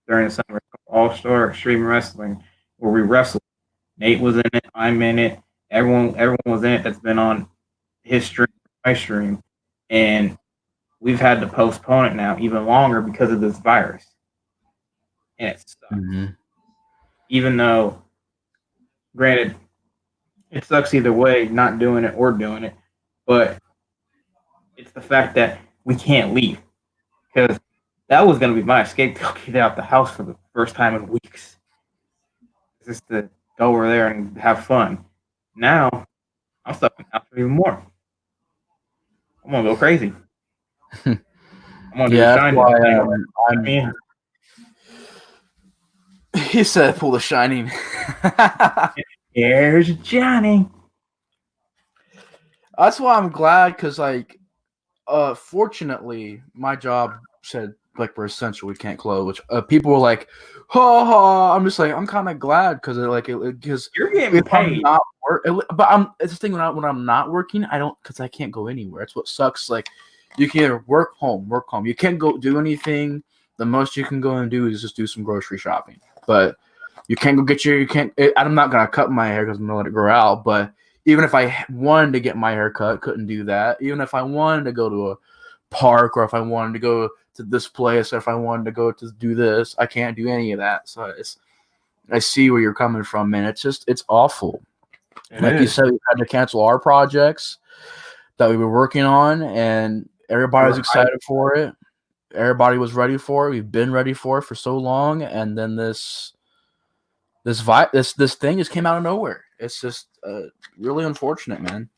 B: during the summer called All Star Extreme Wrestling, where we wrestle. Nate was in it. I'm in it. Everyone was in it. That's been on his stream, my stream, and we've had to postpone it now even longer because of this virus, and it sucks.
A: hmm,
B: Even though, granted, it sucks either way, not doing it or doing it, but it's the fact that we can't leave because that was going to be my escape to get out the house for the first time in weeks, just to go over there and have fun. Now I'm stuck in the house for even more. I'm gonna go crazy. I'm gonna do the
A: yeah. That's
B: shining
A: why
B: thing. I
A: I'm.
B: mean,
A: He said, "Pull the shining."
B: here's Johnny.
A: That's why I'm glad, because fortunately, my job said like we're essential, we can't close. Which people were like, "Ha ha!" I'm just like, I'm kind of glad because because
B: You're getting
A: if I'm
B: paid.
A: not but it's the thing when I'm not working, I don't because I can't go anywhere. It's what sucks. Like you can either work home, work home. You can't go do anything. The most you can go and do is just do some grocery shopping. But you can't go get your you can't. I'm not gonna cut my hair because I'm gonna let it grow out, but even if I wanted to get my hair cut, couldn't do that. Even if I wanted to go to a park, or if I wanted to go to this place, or if I wanted to go to do this, I can't do any of that. So I see where you're coming from, man. It's awful.
B: It
A: Like you
B: is.
A: said, we had to cancel our projects that we were working on, and everybody was
B: We're hyped.
A: excited for it. Everybody was ready for it. We've been ready for it for so long, and then this thing just came out of nowhere. It's just really unfortunate, man.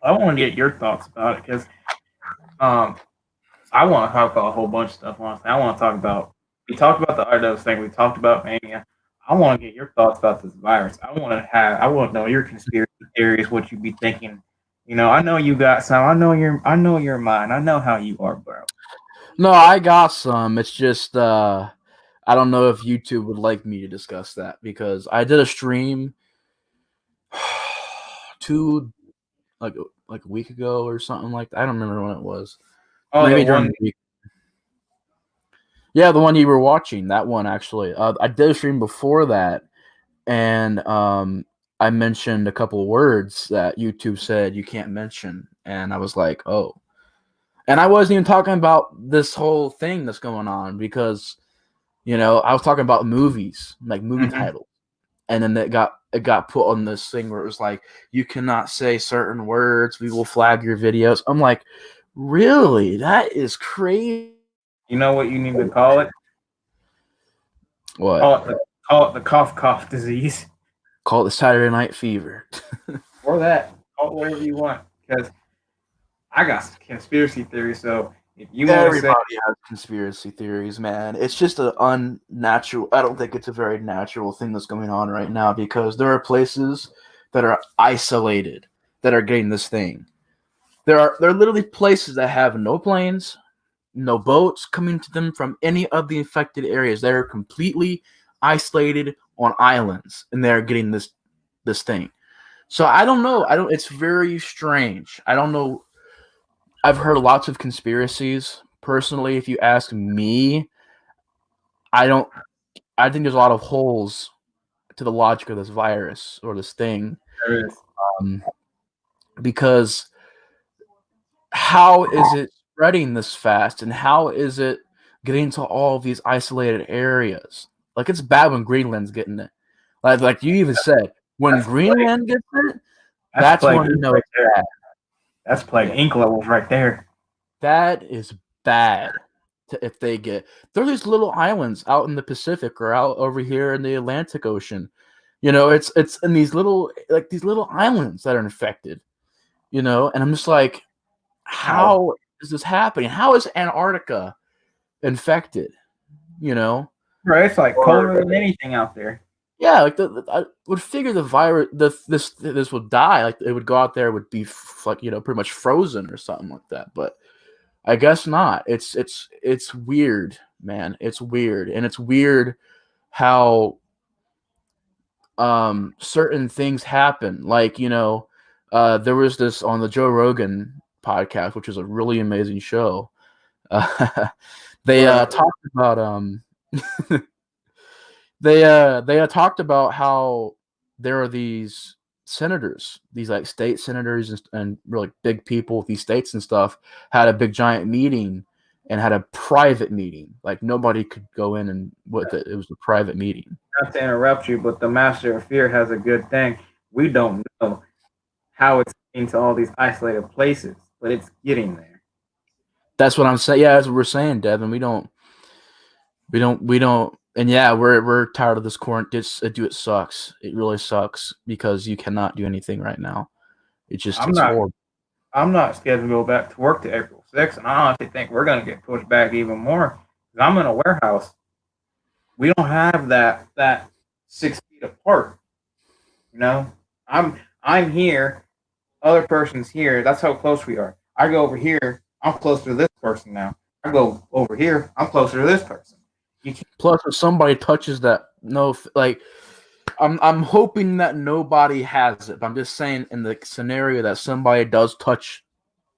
B: I want to get your thoughts about it because um, I want to talk about a whole bunch of stuff. Honestly, I want to talk about We talked about the Ardos thing. We talked about Mania. I want to get your thoughts about this virus. I want to know your conspiracy theories, what you be thinking. I know you got some. I know your mind. I know how you are, bro.
A: No, I got some. It's just I don't know if YouTube would like me to discuss that because I did a stream two like a week ago or something like that. I don't remember when it was.
B: Oh, the
A: Maybe during
B: one.
A: the week. Yeah, the one you were watching, that one actually. I did a stream before that, and I mentioned a couple of words that YouTube said you can't mention, and I was like, oh. And I wasn't even talking about this whole thing that's going on because, I was talking about movies, like movie
B: Mhm.
A: titles, and then it got put on this thing where it was like you cannot say certain words, we will flag your videos. I'm like, really? That is crazy.
B: You know what you need to call it?
A: What?
B: Call it the cough disease,
A: Call it the Saturday Night Fever.
B: or that. Call it whatever you want. Because I got some conspiracy theories. So if you want to say,
A: Everybody has conspiracy theories, man. It's just an unnatural. I don't think it's a very natural thing that's going on right now because there are places that are isolated that are getting this thing. There are literally places that have no planes, no boats coming to them from any of the infected areas. They're completely isolated on islands, and they're getting this thing. So I don't know. I don't. It's very strange. I don't know. I've heard lots of conspiracies. Personally, if you ask me, I don't. I think there's a lot of holes to the logic of this virus or this thing,
B: there is.
A: um, because how is it spreading this fast, and how is it getting to all of these isolated areas? Like it's bad when Greenland's getting it. Like you even said, when
B: That's plague.
A: Greenland gets it,
B: That's
A: that's
B: plague
A: when you know
B: right
A: it's
B: there.
A: bad.
B: That's plague
A: Yeah.
B: ink levels right there.
A: That is bad if they get. There are these little islands out in the Pacific or out over here in the Atlantic Ocean. It's in these little islands that are infected. And I'm just like,
B: How?
A: how is this happening? How is Antarctica infected? You know,
B: Bro, it's like
A: or
B: colder than anything out there.
A: yeah, like I would figure the virus, this would die. Like it would go out there, would be like pretty much frozen or something like that. But I guess not. It's weird, man. It's weird, and it's weird how certain things happen. Like there was this on the Joe Rogan podcast, which is a really amazing show. They
B: Right.
A: talked about they talked about how there are these senators, these like state senators and really big people with these states and stuff had a big giant meeting and had a private meeting. Like nobody could go in and what it was a private meeting.
B: Not to interrupt you, but the Master of Fear has a good thing. We don't know how it's getting to all these isolated places, but it's getting there.
A: That's what I'm saying. Yeah, that's what we're saying, Devin. We don't. And yeah, we're tired of this quarantine. It sucks. It really sucks because you cannot do anything right now.
B: I'm
A: It's
B: not
A: horrible.
B: I'm not scheduled to go back to work to April 6th, and I honestly think we're gonna get pushed back even more. 'Cause I'm in a warehouse. We don't have that 6 feet apart. You know? I'm here, other person's here. That's how close we are. I go over here, I'm closer to this person now. I go over here, I'm closer to this person. You can't,
A: Plus, if somebody touches that, no, like I'm hoping that nobody has it. But I'm just saying, in the scenario that somebody does touch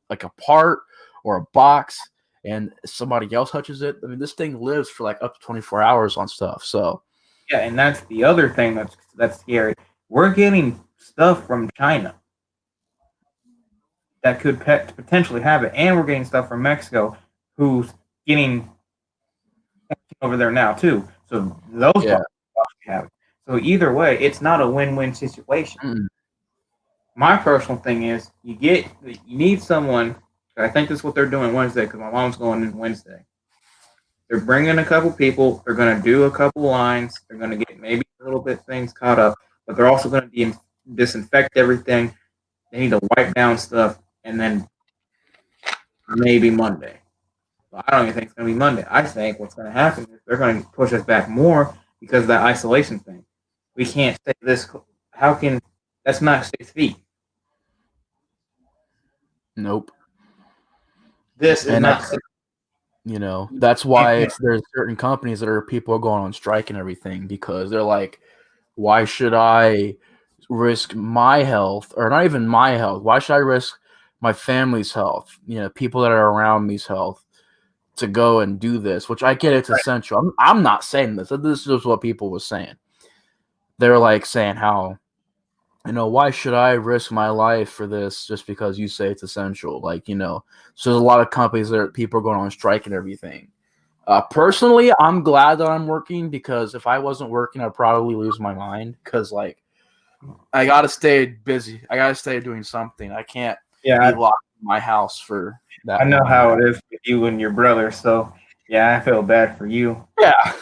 A: like a part or a box, and somebody else touches it, I mean, this thing lives for like up to 24 hours on stuff. So
B: yeah, and that's the other thing that's scary. We're getting stuff from China that could potentially have it, and we're getting stuff from Mexico, who's getting over there now too. So those
A: yeah,
B: have it. So either way, it's not a win-win situation.
A: mm,
B: My personal thing is you need someone. I think that's what they're doing Wednesday because my mom's going in Wednesday. They're bringing a couple people. They're going to do a couple lines. They're going to get maybe a little bit things caught up, but they're also going to disinfect everything. They need to wipe down stuff, and then maybe Monday. So I don't even think it's going to be Monday. I think what's going to happen is they're going to push us back more because of that isolation thing. We can't stay this. How can that's not 6 feet?
A: Nope.
B: This is
A: And
B: not 6.
A: that's
B: You
A: why
B: can't.
A: there's certain companies that are people are going on strike and everything because they're like, why should I risk my health or not even my health? Why should I risk my family's health? People that are around me's health to go and do this, which I get it's essential. I'm not saying this. This is what people were saying. They're like saying how, why should I risk my life for this just because you say it's essential? So there's a lot of companies that people are going on strike and everything. Personally, I'm glad that I'm working because if I wasn't working, I'd probably lose my mind because, I got to stay busy. I got to stay doing something. I can't be
B: Yeah,
A: locked in my house for
B: I
A: that
B: know
A: long.
B: how it is with you and your brother. So yeah, I feel bad for you.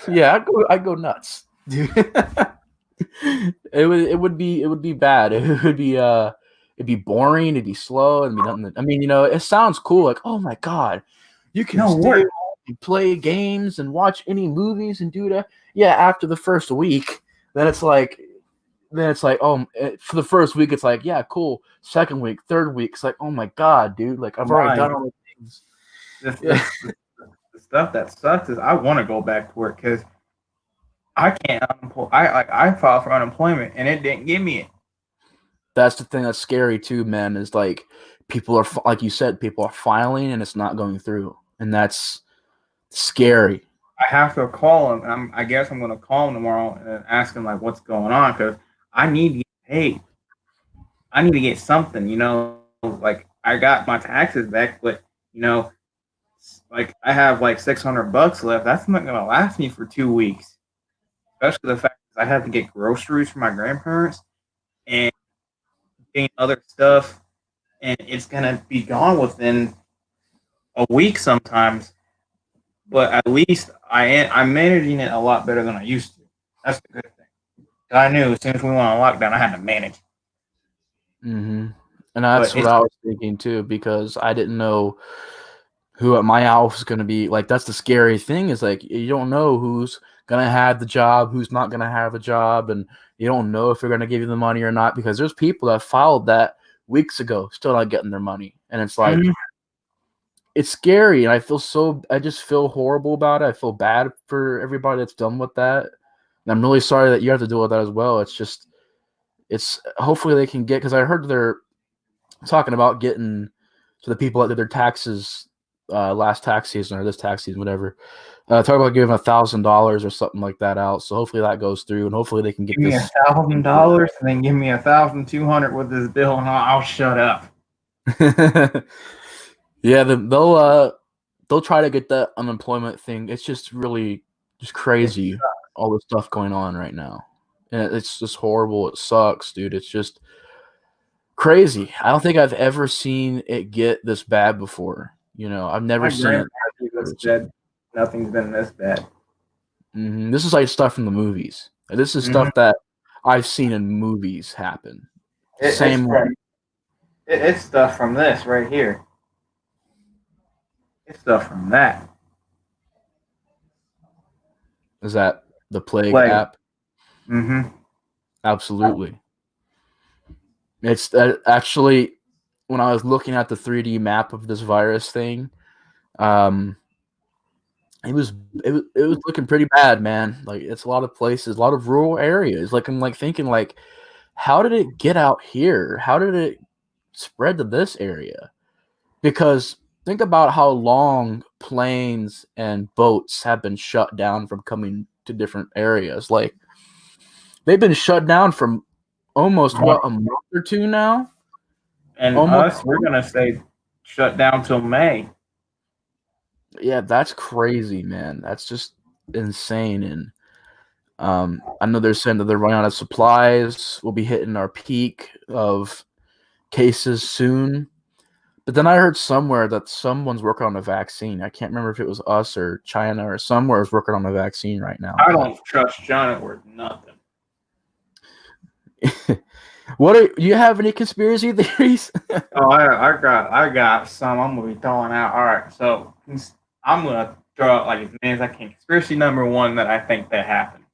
A: Yeah, I go nuts, dude. It would be bad. It'd be boring. It'd be slow. It'd be nothing. I mean, it sounds cool. Like, oh my god, you can
B: No
A: stay
B: work.
A: home and play games and watch any movies and do that. Yeah, after the first week, then it's like, for the first week, it's like, yeah, cool. Second week, third week, it's like, oh my god, dude, like I've already
B: Mine.
A: done all the things.
B: This,
A: Yeah,
B: this, the stuff that sucks is I want to go back to work because I can't unemploy. I filed for unemployment and it didn't give me it.
A: that's the thing that's scary too, man. Is like people are like you said, people are filing and it's not going through, and that's scary.
B: I have to call him. I guess I'm going to call him tomorrow and ask him like what's going on because I need to get paid. I need to get something. Like I got my taxes back, but you know, like I have like $600 left. That's not going to last me for 2 weeks. Especially the fact that I have to get groceries for my grandparents and getting other stuff, and it's going to be gone within a week sometimes. But at least I'm managing it a lot better than I used to. That's the good thing. I knew as soon as we went on lockdown, I had to manage.
A: And
B: But
A: that's what
B: it's
A: I was thinking too, because I didn't know who at my house is going to be. Like, that's the scary thing is like, you don't know who's going to have the job, who's not going to have a job. And you don't know if they're going to give you the money or not, because there's people that filed that weeks ago, still not getting their money. And it's like,
B: Mhm.
A: it's scary. And I just feel horrible about it. I feel bad for everybody that's done with that. And I'm really sorry that you have to deal with that as well. It's hopefully they can get, because I heard they're talking about getting to the people that did their taxes last tax season or this tax season, whatever. Talk about giving $1,000 or something like that out. So hopefully that goes through, and hopefully they can get
B: Give me
A: this.
B: $1,000 and then give me 1,200 with this bill, and I'll shut up.
A: Yeah, they'll try to get that unemployment thing. It's just really just
B: It's
A: crazy, all the stuff going on right now, and it's just horrible. It sucks, dude. It's just crazy. I don't think I've ever seen it get this bad before. I've never
B: my
A: seen it.
B: grandparents even said nothing's been this bad.
A: This is like stuff from the movies. This is
B: Mm-hmm.
A: stuff that I've seen in movies happen.
B: It's
A: Same way.
B: it's stuff from this right here. It's stuff from that.
A: Is that the Plague
B: Like,
A: app?
B: mm-hmm.
A: Absolutely. It's actually, when I was looking at the 3D map of this virus thing, um, it was looking pretty bad, man. Like, it's a lot of places, a lot of rural areas. Like, I'm like thinking, like, how did it get out here? How did it spread to this area? Because think about how long planes and boats have been shut down from coming to different areas. Like, they've been shut down from almost a month or two now.
B: And
A: Almost
B: us, we're gonna stay shut down till May.
A: Yeah, that's crazy, man. That's just insane. And I know they're saying that they're running out of supplies. We'll be hitting our peak of cases soon. But then I heard somewhere that someone's working on a vaccine. I can't remember if it was us or China or somewhere is working on a vaccine right now.
B: I don't trust China with nothing.
A: Do you have any conspiracy theories?
B: Oh, I got some. I'm gonna be throwing out. All right, so I'm gonna throw out like as many as I can. Conspiracy number one that I think that happened.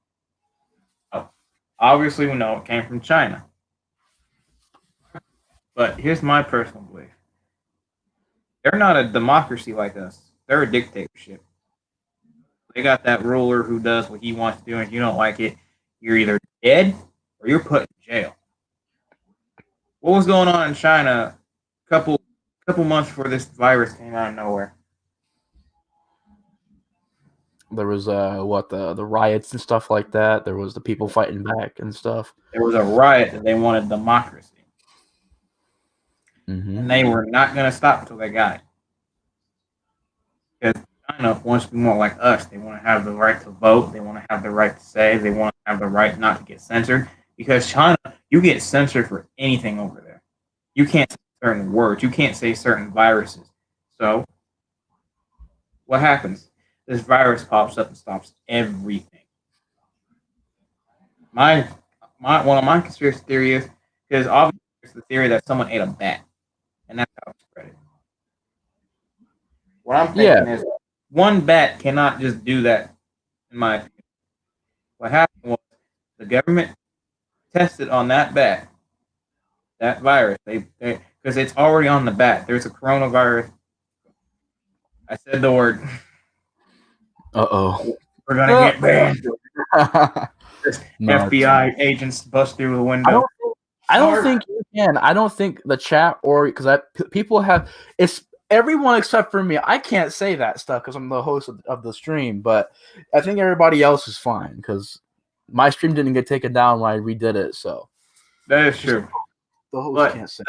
B: Oh, obviously we know it came from China, but here's my personal belief: they're not a democracy like us. They're a dictatorship. They got that ruler who does what he wants to do, and if you don't like it, you're either dead or you're put in jail. What was going on in China a couple months before this virus came out of nowhere?
A: There was the riots and stuff like that. There was the people fighting back and stuff.
B: There was a riot that they wanted democracy,
A: Hmm.
B: and they were not going to stop until they got it. Because China wants to be more like us. They want to have the right to vote. They want to have the right to say. They want to have the right not to get censored. Because China, you get censored for anything over there. You can't say certain words. You can't say certain viruses. So what happens? This virus pops up and stops everything. My one of my conspiracy theories is because obviously it's the theory that someone ate a bat, and that's how it spread. What I'm
A: Yeah.
B: thinking is one bat cannot just do that. In my opinion, what happened was the government tested on that bat, that virus. They because it's already on the bat. There's a coronavirus. I said the word.
A: Uh-oh.
B: We're gonna get banned.
A: No,
B: FBI agents bust through the
A: I
B: window.
A: don't. I don't think you can. I don't think the chat or because people have it's everyone except for me. I can't say that stuff because I'm the host of the stream, but I think everybody else is fine because my stream didn't get taken down when I redid it. So
B: That is
A: just
B: true.
A: the host
B: But
A: can't say.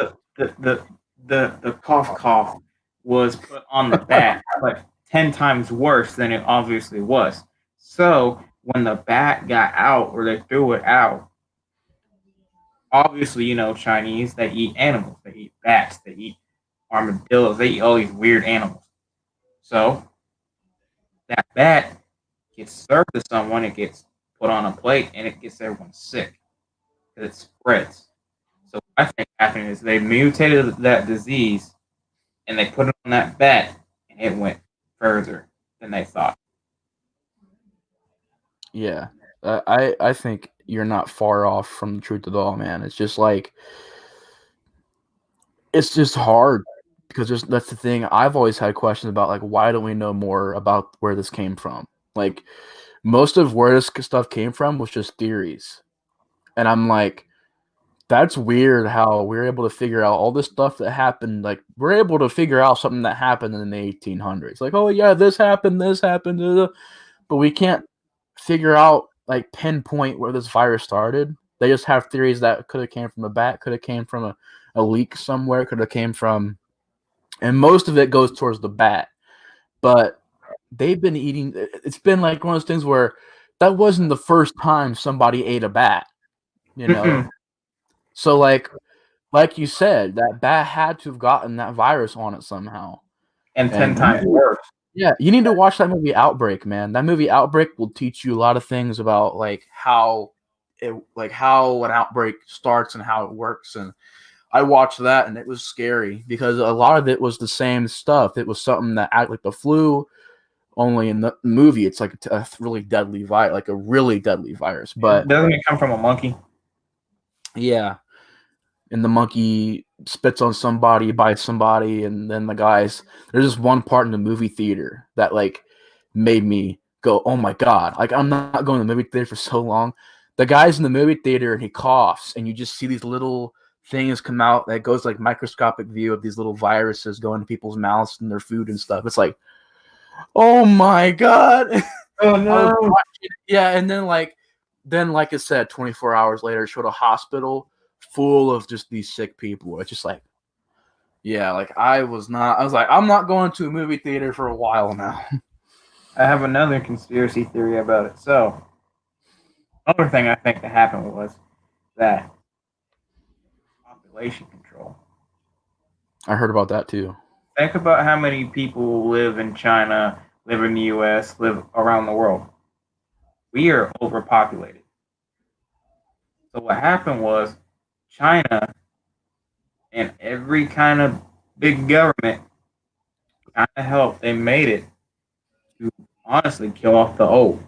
B: the cough was put on the bat, but 10 times worse than it obviously was. So when the bat got out or they threw it out, obviously Chinese they eat animals, they eat bats, they eat armadillos, they eat all these weird animals. So that bat gets served to someone, it gets put on a plate, and it gets everyone sick because it spreads. So what I think happened is they mutated that disease and they put it on that bat, and it went further than they thought.
A: Yeah, I think you're not far off from the truth at all, man. It's just like it's just hard because that's the thing. I've always had questions about like why don't we know more about where this came from? Like most of where this stuff came from was just theories, and I'm like, that's weird how we're able to figure out all this stuff that happened. Like we're able to figure out something that happened in the 1800s. Like, oh yeah, this happened, but we can't figure out like pinpoint where this virus started. They just have theories that could have came from a bat, could have came from a leak somewhere, could have came from, and most of it goes towards the bat. But they've been eating. It's been like one of those things where that wasn't the first time somebody ate a bat. You know,
B: Mm-mm.
A: so like you said, that bat had to have gotten that virus on it somehow.
B: And ten
A: And
B: times worse.
A: yeah, you need to watch that movie Outbreak, man. That movie Outbreak will teach you a lot of things about how an outbreak starts and how it works. And I watched that and it was scary because a lot of it was the same stuff. It was something that acted like the flu, only in the movie it's like a really deadly virus, like a really deadly virus. But
B: Doesn't it come from a monkey?
A: yeah, and the monkey spits on somebody, bites somebody, and then the guys. There's just one part in the movie theater that like made me go, "Oh my god!" Like I'm not going to the movie theater for so long. The guy's in the movie theater and he coughs, and you just see these little things come out that goes like microscopic view of these little viruses going to people's mouths and their food and stuff. It's like, oh my god!
B: Oh
A: I was
B: no!
A: watching, yeah, and then like I said, 24 hours later, it showed a hospital full of just these sick people. It's just like, yeah, like I was like, I'm not going to a movie theater for a while now.
B: I have another conspiracy theory about it. So, another thing I think that happened was that population control.
A: I heard about that too.
B: Think about how many people live in China, live in the US, live around the world. We are overpopulated. So what happened was China and every kind of big government kind of helped. They made it honestly kill off the old.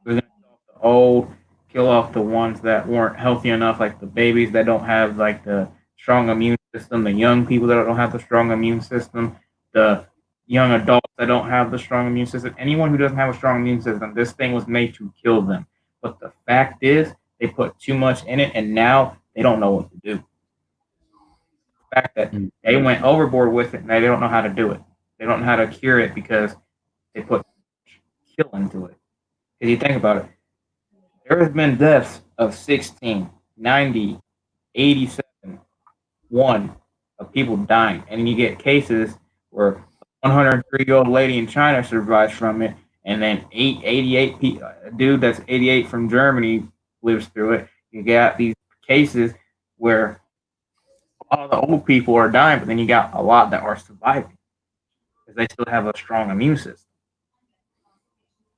B: We're gonna kill off the old, kill off the ones that weren't healthy enough, like the babies that don't have like the strong immune system, the young people that don't have the strong immune system, the young adults that don't have the strong immune system. Anyone who doesn't have a strong immune system, this thing was made to kill them. But the fact is, they put too much in it, and now they don't know what to do. The fact that
A: Mm.
B: they went overboard with it, now they don't know how to do it. They don't know how to cure it because they put kill into it. If you think about it, there has been deaths of 16, 90, 87, 1 of people dying. And you get cases where a 103-year-old lady in China survives from it, and then 88 people, a dude that's 88 from Germany lives through it. You got these cases where all the old people are dying, but then you got a lot that are surviving because they still have a strong immune system.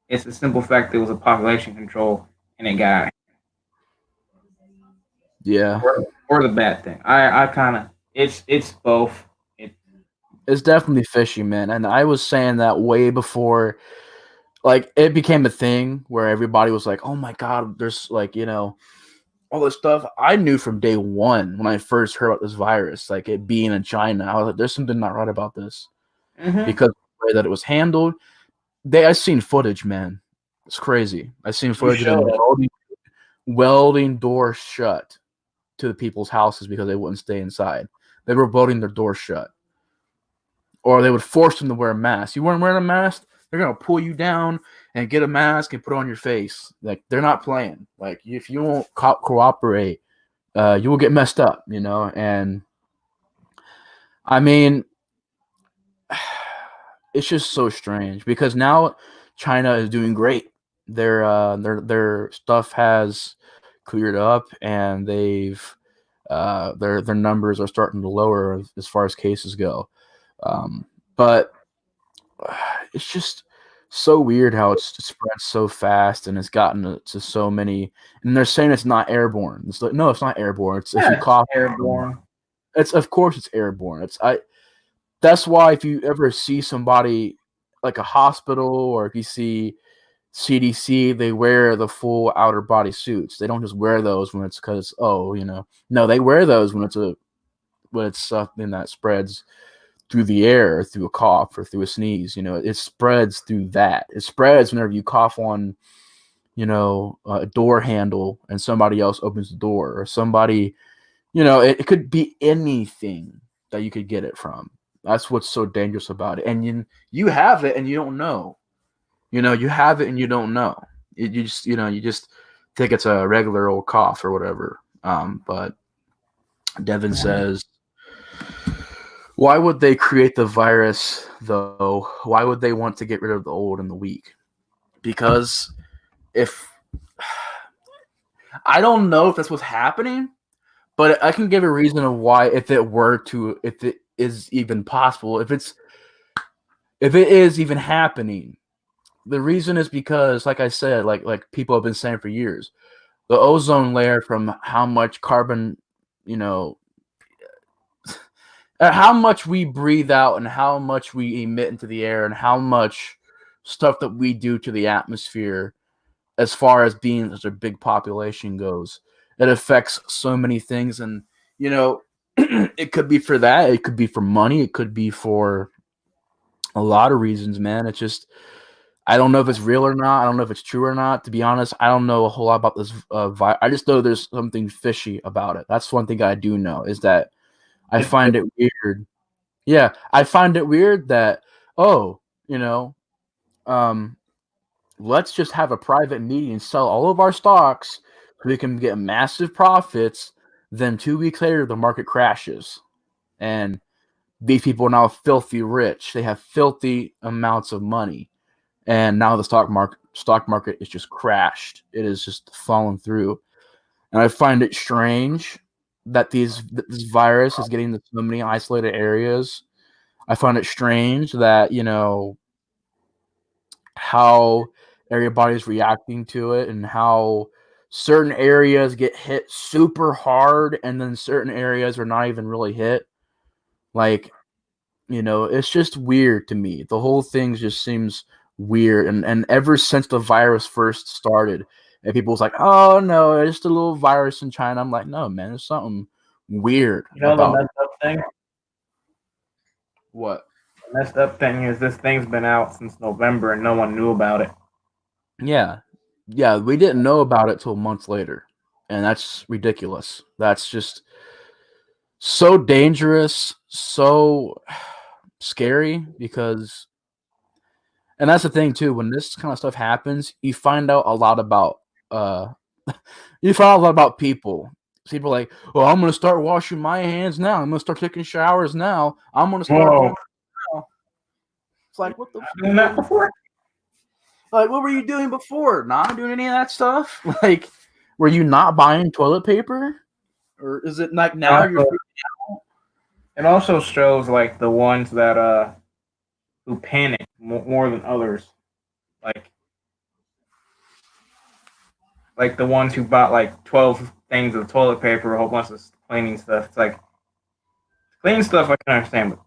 B: It's a simple fact that it was a population control and it got
A: Yeah,
B: or the bad thing. I kind of it's both. It,
A: it's definitely fishy, man. And I was saying that way before, like it became a thing where everybody was like, "Oh my god, there's like all this stuff." I knew from day one when I first heard about this virus, like it being in China. I was like, "There's something not right about this,"
B: mm-hmm.
A: because of the way that it was handled. I seen footage, man. It's crazy. I seen
B: You
A: footage of them
B: showed us.
A: welding doors shut to the people's houses because they wouldn't stay inside. They were welding their doors shut, or they would force them to wear a mask. You weren't wearing a mask, they're gonna pull you down and get a mask and put it on your face. Like they're not playing. Like if you won't cooperate, you will get messed up. And I mean, it's just so strange because now China is doing great. Their stuff has cleared up, and their numbers are starting to lower as far as cases go. But it's just so weird how it's spread so fast and it's gotten to so many. And they're saying it's not airborne. It's like, no, it's not airborne. It's if you
B: Yeah, it's
A: cough.
B: airborne.
A: It's of course it's airborne. That's why if you ever see somebody like a hospital, or if you see CDC, they wear the full outer body suits. They don't just wear those when it's because no, they wear those when it's something that spreads through the air, through a cough or through a sneeze. It spreads through that. It spreads whenever you cough on a door handle and somebody else opens the door, or somebody it could be anything that you could get it from. That's what's so dangerous about it. And you have it and you don't know. You have it and you don't know. You just think it's a regular old cough or whatever. But Devin says, why would they create the virus though? Why would they want to get rid of the old and the weak? Because if I don't know if that's what's happening, but I can give a reason of why, if it is even possible, if it is even happening. The reason is because, like I said, like people have been saying for years, the ozone layer, from how much carbon, you know, how much we breathe out and how much we emit into the air and how much stuff that we do to the atmosphere, as far as being such a big population goes, it affects so many things. And it could be for that, it could be for money, it could be for a lot of reasons, man. It's just, I don't know if it's real or not. I don't know if it's true or not. To be honest, I don't know a whole lot about this. I just know there's something fishy about it. That's one thing I do know, is that I
B: It's
A: find it weird. Yeah, I find it weird that, oh, um, let's just have a private meeting and sell all of our stocks so we can get massive profits. Then 2 weeks later, the market crashes, and these people are now filthy rich. They have filthy amounts of money, and now the stock market is just crashed. It is just fallen through, and I find it strange that this virus is getting to so many isolated areas. I find it strange that how everybody's reacting to it, and how certain areas get hit super hard and then certain areas are not even really hit. Like, it's just weird to me. The whole thing just seems weird. And ever since the virus first started, and people was like, "Oh no, it's just a little virus in China." I'm like, "No, man, there's something weird
B: You know the
A: about
B: messed up thing?
A: what."
B: The messed up thing is this thing's been out since November and no one knew about it.
A: Yeah, yeah, we didn't know about it till months later, and that's ridiculous. That's just so dangerous, so scary because and that's the thing too, when this kind of stuff happens, you find out a lot about uh you find out a lot about people. People are like, "Well, I'm gonna start washing my hands now. I'm gonna start taking showers now. I'm gonna start
B: Whoa.
A: doing now." It's like what the
B: Doing that before?
A: like what were you doing before? Not doing any of that stuff? Like were you not buying toilet paper? Or is it like now you're
B: It also shows like the ones that who panic more than others, like the ones who bought like 12 things of toilet paper, a whole bunch of cleaning stuff. It's like cleaning stuff I can understand, but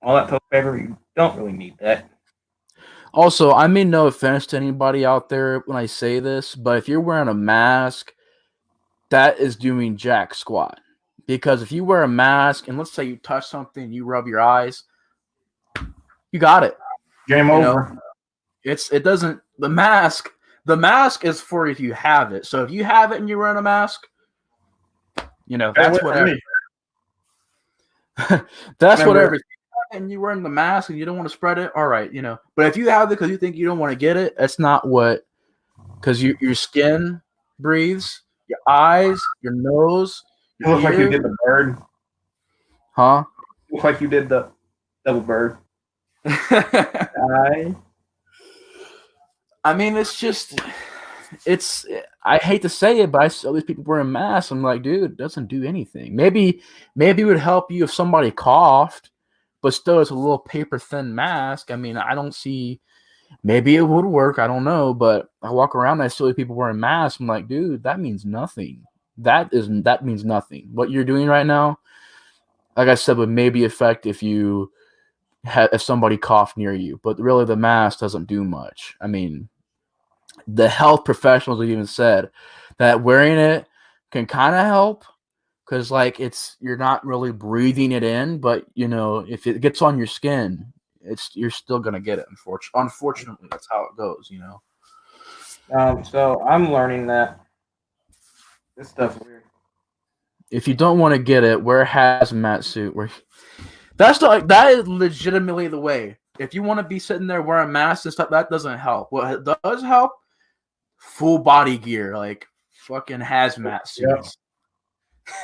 B: all that toilet paper you don't really need that.
A: Also, I mean no offense to anybody out there when I say this, but if you're wearing a mask, that is doing jack squat. Because if you wear a mask and let's say you touch something, you rub your eyes, you got it.
B: Game
A: You
B: over.
A: know, it doesn't the mask is for if you have it. So if you have it and you're wearing a mask, that's whatever. That's whatever. And you're wearing the mask and you don't want to spread it, all right, But if you have it because you think you don't want to get it, that's not what. Because your skin breathes, your eyes, your nose,
B: It looks like you did the bird.
A: huh?
B: It looks like you did the double bird. I
A: mean, I hate to say it, but I see all these people wearing masks. I'm like, dude, it doesn't do anything. Maybe it would help you if somebody coughed, but still, it's a little paper thin mask. I mean, I don't see. Maybe it would work. I don't know, but I walk around and I see people wearing masks. I'm like, dude, that means nothing. That means nothing. What you're doing right now, like I said, would maybe affect if somebody coughed near you, but really the mask doesn't do much. I mean, the health professionals have even said that wearing it can kind of help because like you're not really breathing it in, but if it gets on your skin, you're still gonna get it. Unfortunately, that's how it goes.
B: So I'm learning that this stuff's weird.
A: If you don't want to get it, wear a hazmat suit. That is legitimately the way. If you want to be sitting there wearing masks and stuff, that doesn't help. What does help? Full body gear, like fucking hazmat suits.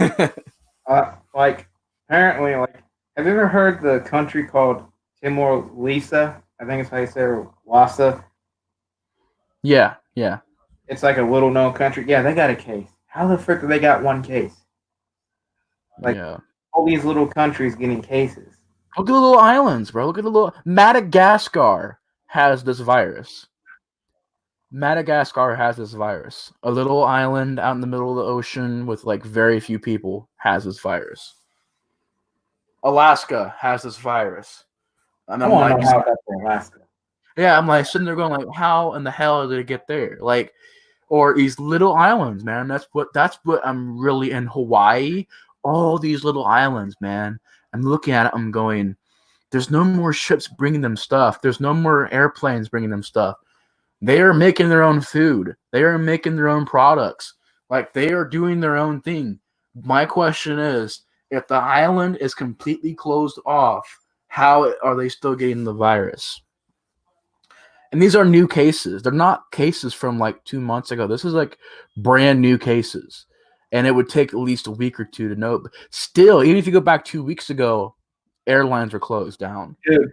B: Yep. Like apparently, have you ever heard the country called Timor Leste? I think it's how you say it, Lhasa.
A: Yeah.
B: It's like a little known country. Yeah, they got a case. How the frick do they got one case? All these little countries getting cases.
A: Look at the little islands, bro. Look at the little Madagascar has this virus. Madagascar has this virus. A little island out in the middle of the ocean with like very few people has this virus. Alaska has this virus. And I'm like,
B: how that's in Alaska.
A: Yeah, I'm like sitting there going like, how in the hell did it get there? Like, or these little islands, man. That's what I'm really in Hawaii. All these little islands, man. I'm looking at it. I'm going, there's no more ships bringing them stuff. There's no more airplanes bringing them stuff. They are making their own food. They are making their own products. Like they are doing their own thing. My question is, if the island is completely closed off, how are they still getting the virus? And these are new cases. They're not cases from like 2 months ago. This is like brand new cases. And it would take at least a week or two to know. But still, even if you go back 2 weeks ago, airlines were closed down.
B: Dude,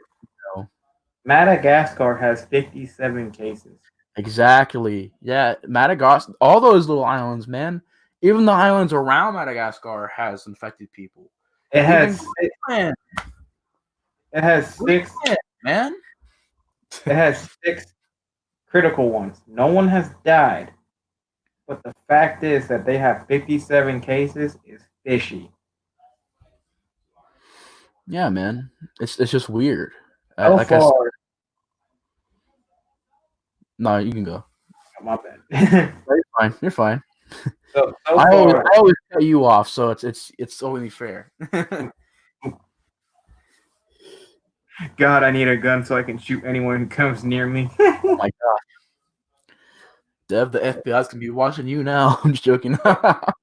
B: Madagascar has 57 cases.
A: Exactly. Yeah, Madagascar, all those little islands, man. Even the islands around Madagascar has infected people.
B: It has six,
A: man.
B: It has 6 critical ones. No one has died. But the fact is that they have 57 cases is fishy.
A: Yeah, man. It's just weird.
B: So far,
A: No, you can go.
B: Oh, my bad.
A: No, you're fine. You're fine.
B: So
A: I always
B: far,
A: I always cut you off, so it's only fair. Oh
B: God, I need a gun so I can shoot anyone who comes near me.
A: my god, Dev, the FBI's gonna be watching you now. I'm just joking.
B: I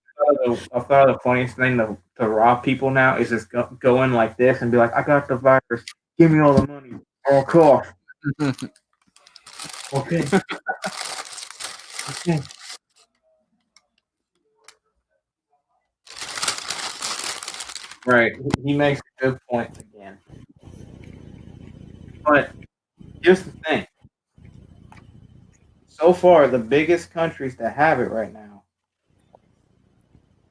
B: thought the funniest thing to rob people now is just go in like this and be like, I got the virus. Give me all the money. Or call. Okay. Okay. Right. He makes a good point again. But here's the thing. So far, the biggest countries that have it right now,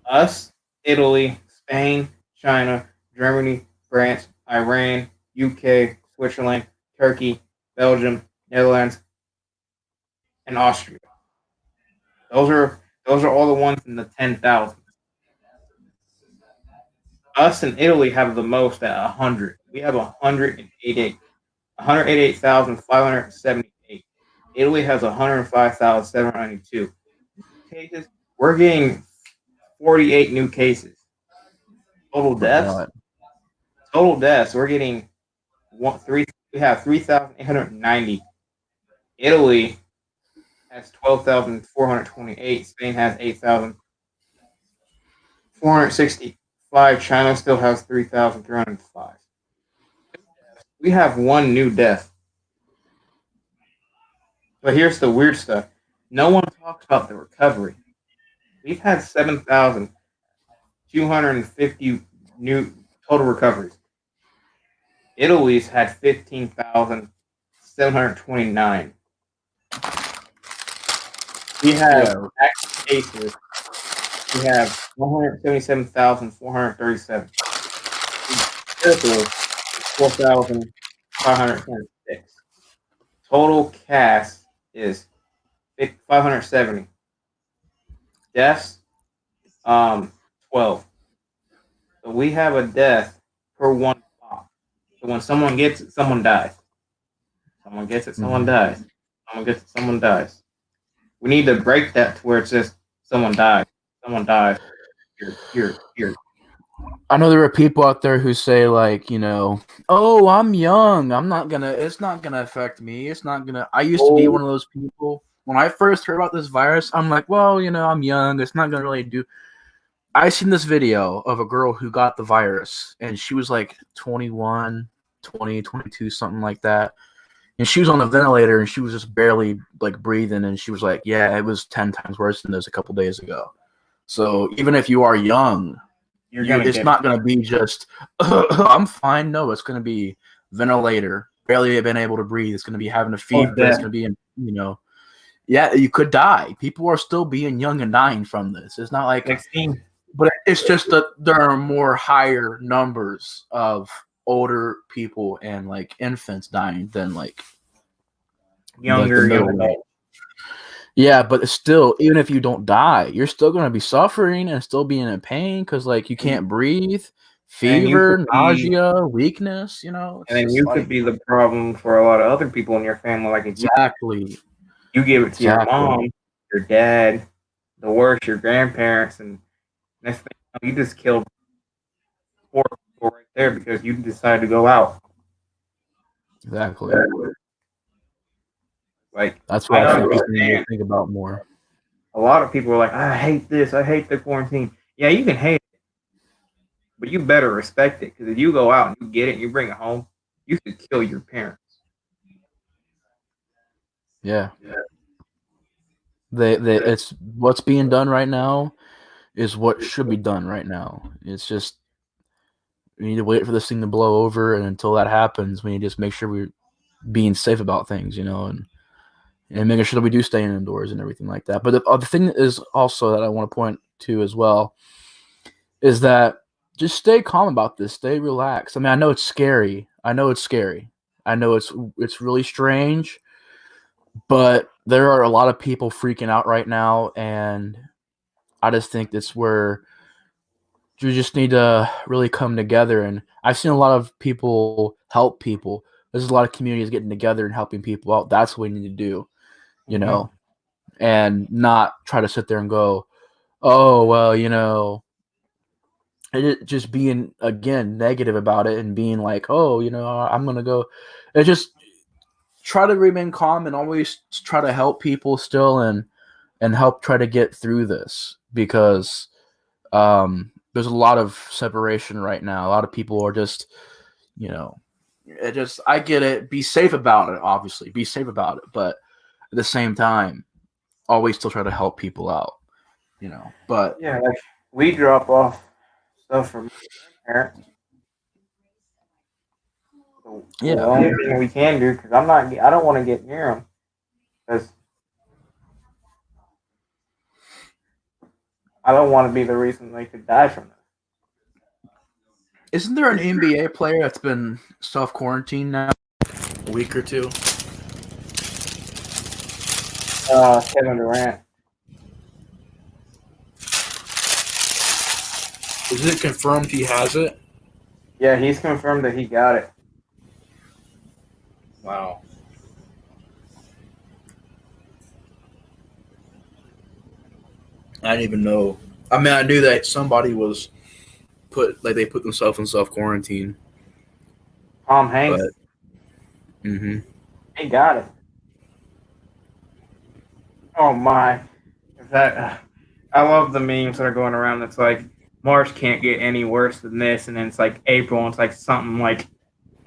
B: us, Italy, Spain, China, Germany, France, Iran, UK, Switzerland, Turkey, Belgium, Netherlands, and Austria. Those are all the ones in the 10,000. Us and Italy have the most at 100. We have 188,578. Italy has 105,792 cases. We're getting 48 new cases. Total deaths.
A: Forgot.
B: Total deaths. We're getting three. We have 3,890. Italy has 12,428. Spain has 8,465. China still has 3,305. We have one new death. But here's the weird stuff. No one talks about the recovery. We've had 7,250 new total recoveries. Italy's had 15,729. We have
A: Yeah,
B: active cases. We have 177,437. Critical, 4,526. Total cast is 570. Deaths, 12. So we have a death per one pop. So when someone gets it, someone dies. Someone gets it, someone dies. Someone gets it, someone dies. We need to break that to where it's just someone dies. Someone dies. Here.
A: I know there are people out there who say like, oh, I'm young. It's not gonna affect me. It's not gonna. I used to be
B: Oh,
A: one of those people. When I first heard about this virus, I'm like, well, I'm young. It's not gonna really do. I seen this video of a girl who got the virus, and she was like 21, 20, 22, something like that. And she was on a ventilator, and she was just barely like breathing. And she was like, yeah, it was 10 times worse than this a couple days ago. So even if you are young,
B: you're gonna
A: it's
B: get it.
A: not going to be just I'm fine. No, it's going to be ventilator, barely been able to breathe. It's going to be having a
B: Oh,
A: fever. It's
B: death.
A: going to be yeah, you could die. People are still being young and dying from this. It's not like,
B: Vaccine.
A: but it's just that there are more higher numbers of older people and like infants dying than like the
B: Younger, young
A: middle range.
B: adult.
A: Yeah, but it's still, even if you don't die, you're still going to be suffering and still being in pain because, like, you can't breathe,
B: And you could
A: fever,
B: be
A: nausea, weakness.
B: and
A: It's
B: then
A: just
B: you could
A: like,
B: be the problem for a lot of other people in your family. Like if
A: exactly,
B: you give it to your
A: exactly,
B: mom, your dad, the worst, your grandparents, and next thing you know, you just killed 4 people right there because you decided to go out.
A: exactly.
B: Like
A: That's
B: I
A: what I think people need to
B: understand.
A: think about more.
B: A lot of people are like, I hate this. I hate the quarantine. Yeah, you can hate it, but you better respect it because if you go out and you get it and you bring it home, you could kill your parents.
A: Yeah, it's what's being done right now is what should be done right now. It's just we need to wait for this thing to blow over, and until that happens, we need to just make sure we're being safe about things, and making sure that we do stay indoors and everything like that. But the other thing is also that I want to point to as well is that just stay calm about this, stay relaxed. I mean, I know it's scary. I know it's really strange, but there are a lot of people freaking out right now, and I just think that's where you just need to really come together. And I've seen a lot of people help people. There's a lot of communities getting together and helping people out. That's what we need to do. you know, and not try to sit there and go, oh, well, just being again negative about it and being like, oh, I'm gonna go. It just try to remain calm and always try to help people still and help try to get through this because there's a lot of separation right now. A lot of people are just, I get it. Be safe about it, obviously. Be safe about it. But at the same time, always still try to help people out, But
B: Yeah, like we drop off stuff from grandparents. The
A: yeah,
B: only thing we can do, because I don't want to get near them, because I don't want to be the reason they could die from this.
A: isn't there an NBA player that's been self quarantined now a week or two?
B: Kevin Durant.
A: Is it confirmed he has it?
B: Yeah, he's confirmed that he got it.
A: Wow. I didn't even know. I mean, I knew that somebody was they put themselves in self quarantine.
B: Tom Hanks,
A: But
B: he got it. Oh my! I love the memes that are going around. That's like March can't get any worse than this, and then it's like April, and it's like something like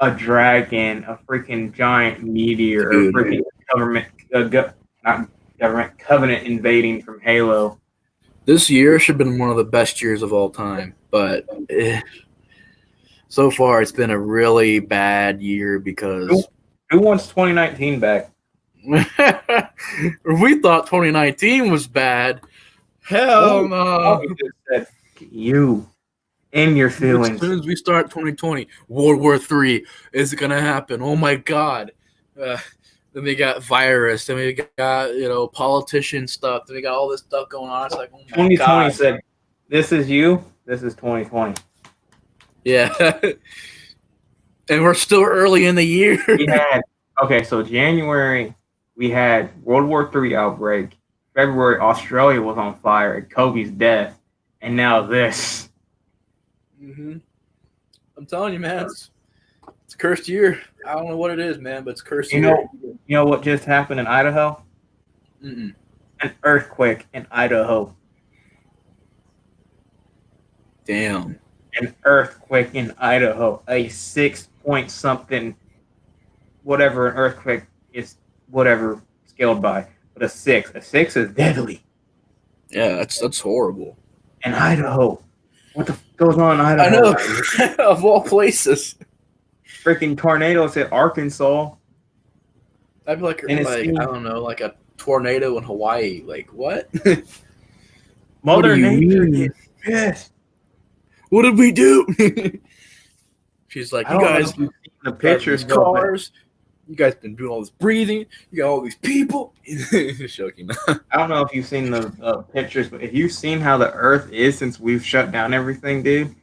B: a dragon, a freaking giant meteor, or
A: Dude.
B: freaking government, not government, covenant invading from Halo.
A: This year should have been one of the best years of all time, but so far it's been a really bad year because
B: Who wants 2019 back?
A: we thought 2019 was bad. Hell no.
B: We just said you in your feelings.
A: As soon as we start 2020, World War III is gonna happen. Oh my God. Then they got virus. Then we got politician stuff. Then we got all this stuff going on. It's like, oh my
B: 2020
A: God.
B: said, "This is you. This is 2020."
A: Yeah, and we're still early in the year.
B: So January we had World War III outbreak. February Australia was on fire at Kobe's death, and now this.
A: Mm-hmm. I'm telling you, man, it's a cursed year. I don't know what it is, man, but it's a cursed year.
B: You know what just happened in Idaho?
A: Mm-mm.
B: An earthquake in Idaho.
A: Damn.
B: An earthquake in Idaho. A 6-point something, whatever an earthquake is, whatever scaled by. But a 6. A 6 is deadly.
A: Yeah, that's horrible.
B: In Idaho. What the goes on in Idaho?
A: I know. Of all places.
B: Freaking tornadoes hit Arkansas.
A: That'd be like I don't know, like a tornado in Hawaii. Like what?
B: Mother Nature gets pissed.
A: What did we do? She's like, you guys,
B: the pictures,
A: cars. You guys been doing all this breathing. You got all these people. Joking.
B: I don't know if you've seen the pictures, but if you've seen how the Earth is since we've shut down everything, dude,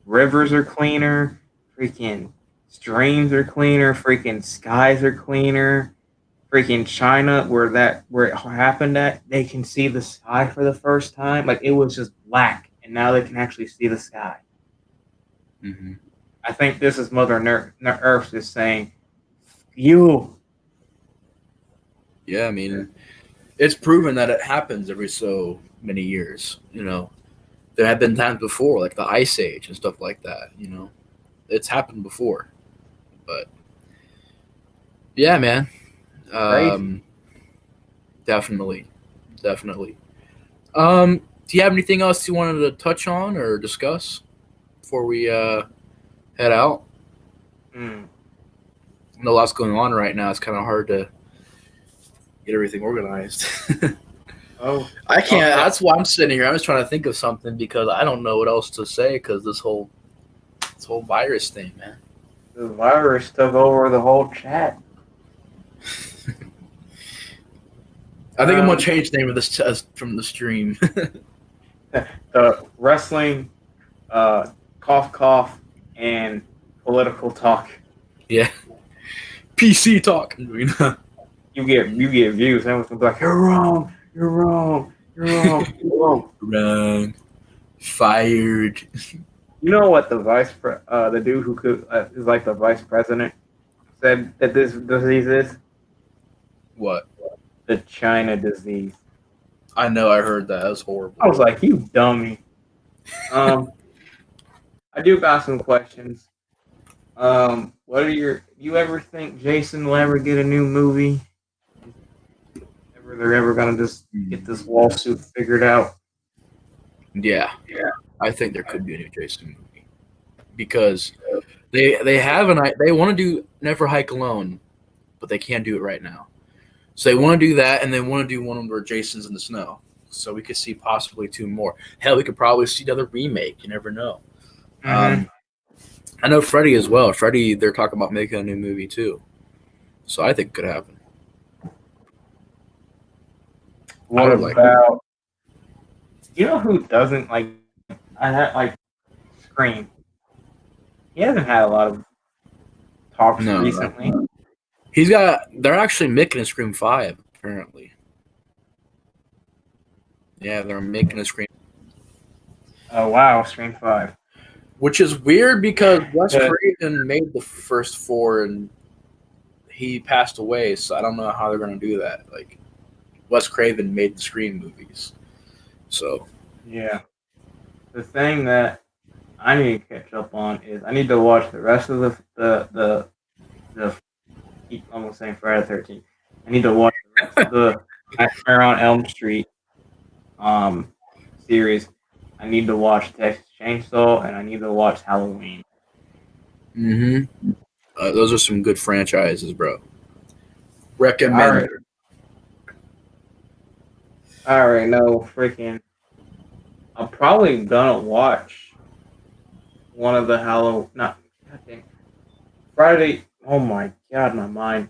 B: rivers are cleaner, freaking streams are cleaner, freaking skies are cleaner, freaking China, where it happened at, they can see the sky for the first time. Like it was just black, and now they can actually see the sky.
A: Mm-hmm.
B: I think this is Mother Earth just saying, you.
A: Yeah, I mean, it's proven that it happens every so many years. There have been times before, like the Ice Age and stuff like that. It's happened before. But yeah, man, definitely. Do you have anything else you wanted to touch on or discuss before we head out? I know lots going on right now. It's kind of hard to get everything organized. I can't. Okay. That's why I'm sitting here. I was trying to think of something because I don't know what else to say because this whole virus thing, man.
B: The virus took over the whole chat.
A: I think I'm gonna change the name of this from the stream.
B: The wrestling, cough, and political talk.
A: Yeah. PC talk.
B: you get views. Everyone's gonna be like, "You're wrong. You're wrong. You're wrong. You're wrong."
A: Wrong. Fired.
B: You know what the dude who is like the vice president said that this disease is
A: What?
B: the China disease.
A: I know. I heard that. That was horrible.
B: I was like, "You dummy." Um, I do got some questions. What are your? You ever think Jason will ever get a new movie? Ever they're ever gonna just get this lawsuit figured out?
A: Yeah. I think there could be a new Jason movie because they have they want to do Never Hike Alone, but they can't do it right now. So they want to do that, and they want to do one where Jason's in the snow. So we could see possibly two more. Hell, we could probably see another remake. You never know.
B: Mm-hmm.
A: I know Freddy as well. Freddy, they're talking about making a new movie too. So I think it could happen.
B: What about you know who doesn't like? I had like Scream. He hasn't had a lot of talks recently.
A: They're actually making a Scream 5, apparently. Yeah, they're making a Scream.
B: Oh wow, Scream 5.
A: Which is weird because Wes Craven made the first 4 and he passed away, so I don't know how they're going to do that. Like, Wes Craven made the Scream movies. So.
B: Yeah. The thing that I need to catch up on is I need to watch the rest of the keep almost saying Friday the 13th. I need to watch the rest of the Nightmare on Elm Street series. I need to watch Texas Chainsaw and I need to watch Halloween.
A: Mm-hmm. Those are some good franchises, bro. Recommend.
B: All right, no freaking. I'm probably gonna watch one of the Halloween. Not goddamn Friday. Oh my god, my mind.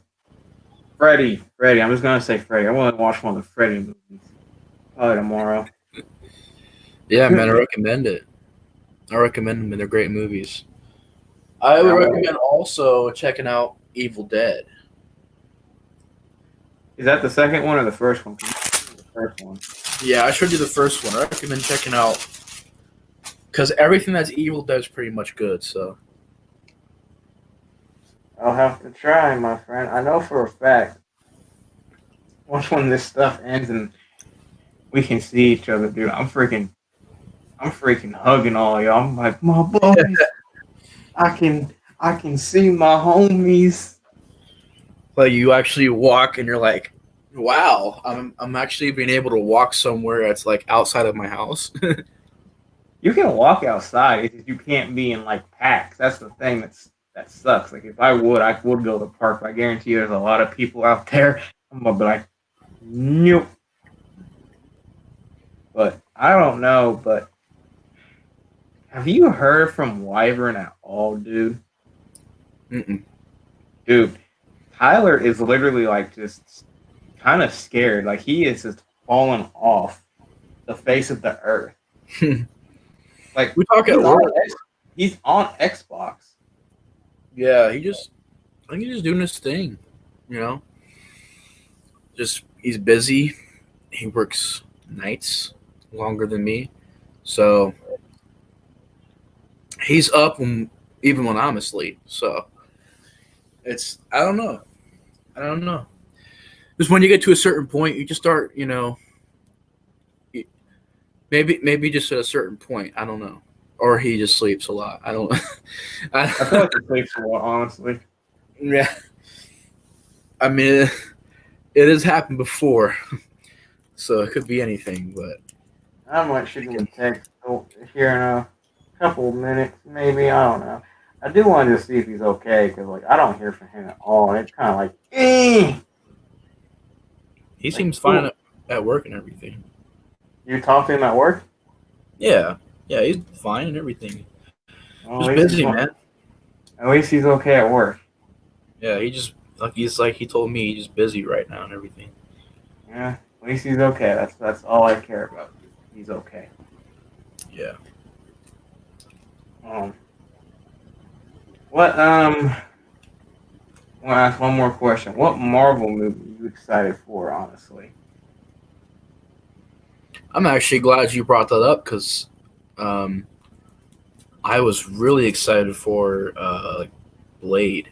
B: Freddy. I'm just gonna say Freddy. I want to watch one of the Freddy movies. Probably tomorrow.
A: Yeah, man, I recommend it. I recommend them. They're great movies. I would recommend also checking out Evil Dead.
B: Is that the second one or the first one? The first one.
A: Yeah, I showed you the first one. I recommend checking out because everything that's Evil Dead is pretty much good. So
B: I'll have to try, my friend. I know for a fact. Once when this stuff ends and we can see each other, dude, I'm freaking hugging all y'all. I'm like, my boys. I can see my homies.
A: Like you actually walk and you're like, wow, I'm actually being able to walk somewhere that's like outside of my house.
B: You can walk outside, you can't be in like packs. That's the thing that sucks. Like if I would go to the park. But I guarantee you, there's a lot of people out there. I'm gonna be like, nope. But I don't know. But have you heard from Wyvern at all, dude?
A: Mm-mm.
B: Dude, Tyler is literally like just kind of scared. Like he is just falling off the face of the earth. Like
A: we talk at work.
B: He's on Xbox.
A: Yeah, I think he's just doing his thing. You know, just he's busy. He works nights longer than me, so he's up even when I'm asleep. So I don't know. Just when you get to a certain point, you just start, maybe just at a certain point. I don't know, or he just sleeps a lot. I don't.
B: I feel like he sleeps a lot, honestly.
A: Yeah, I mean, it has happened before, so it could be anything. But
B: I might shoot him a text here in a couple of minutes, maybe. I don't know. I do want to just see if he's okay because, like, I don't hear from him at all. And it's kind of like,
A: He seems fine at work and everything.
B: You talk to him at work?
A: Yeah, he's fine and everything. Just busy, man.
B: At least he's okay at work.
A: Yeah, he's like he told me he's just busy right now and everything.
B: Yeah, at least he's okay. That's all I care about. He's okay.
A: Yeah.
B: What I want to ask one more question. What Marvel movie excited for, honestly?
A: I'm actually glad you brought that up because I was really excited for Blade.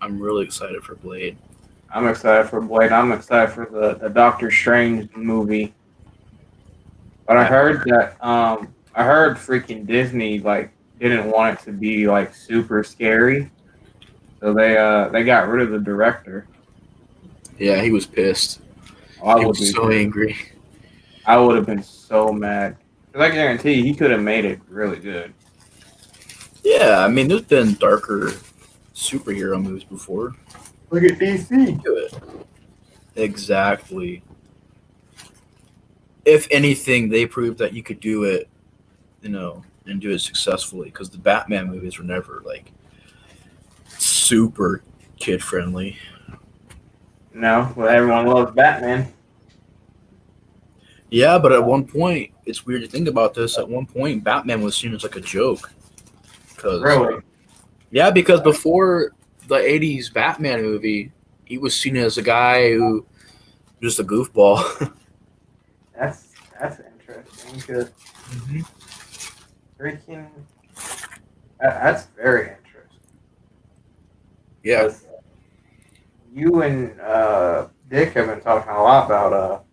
A: I'm really excited for Blade.
B: I'm excited for Blade. I'm excited for the Doctor Strange movie. But I
A: Yeah.
B: heard that I heard freaking Disney like didn't want it to be like super scary, so they got rid of the director.
A: Yeah, he was pissed.
B: I
A: He
B: would
A: was
B: be
A: so
B: pissed.
A: angry.
B: I would have been so mad. Cause I guarantee he could have made it really good.
A: Yeah, I mean, there's been darker superhero movies before.
B: Look at DC.
A: Do it. Exactly. If anything, they proved that you could do it, and do it successfully. Because the Batman movies were never like super kid friendly.
B: No, but everyone loves Batman.
A: Yeah, but at one point, it's weird to think about this. At one point, Batman was seen as like a joke.
B: Really?
A: Yeah, because before the '80s Batman movie, he was seen as a guy who just a goofball.
B: That's interesting. Cause
A: Mhm.
B: freaking that's very interesting.
A: Yeah,
B: 'Cause you and Dick have been talking a lot about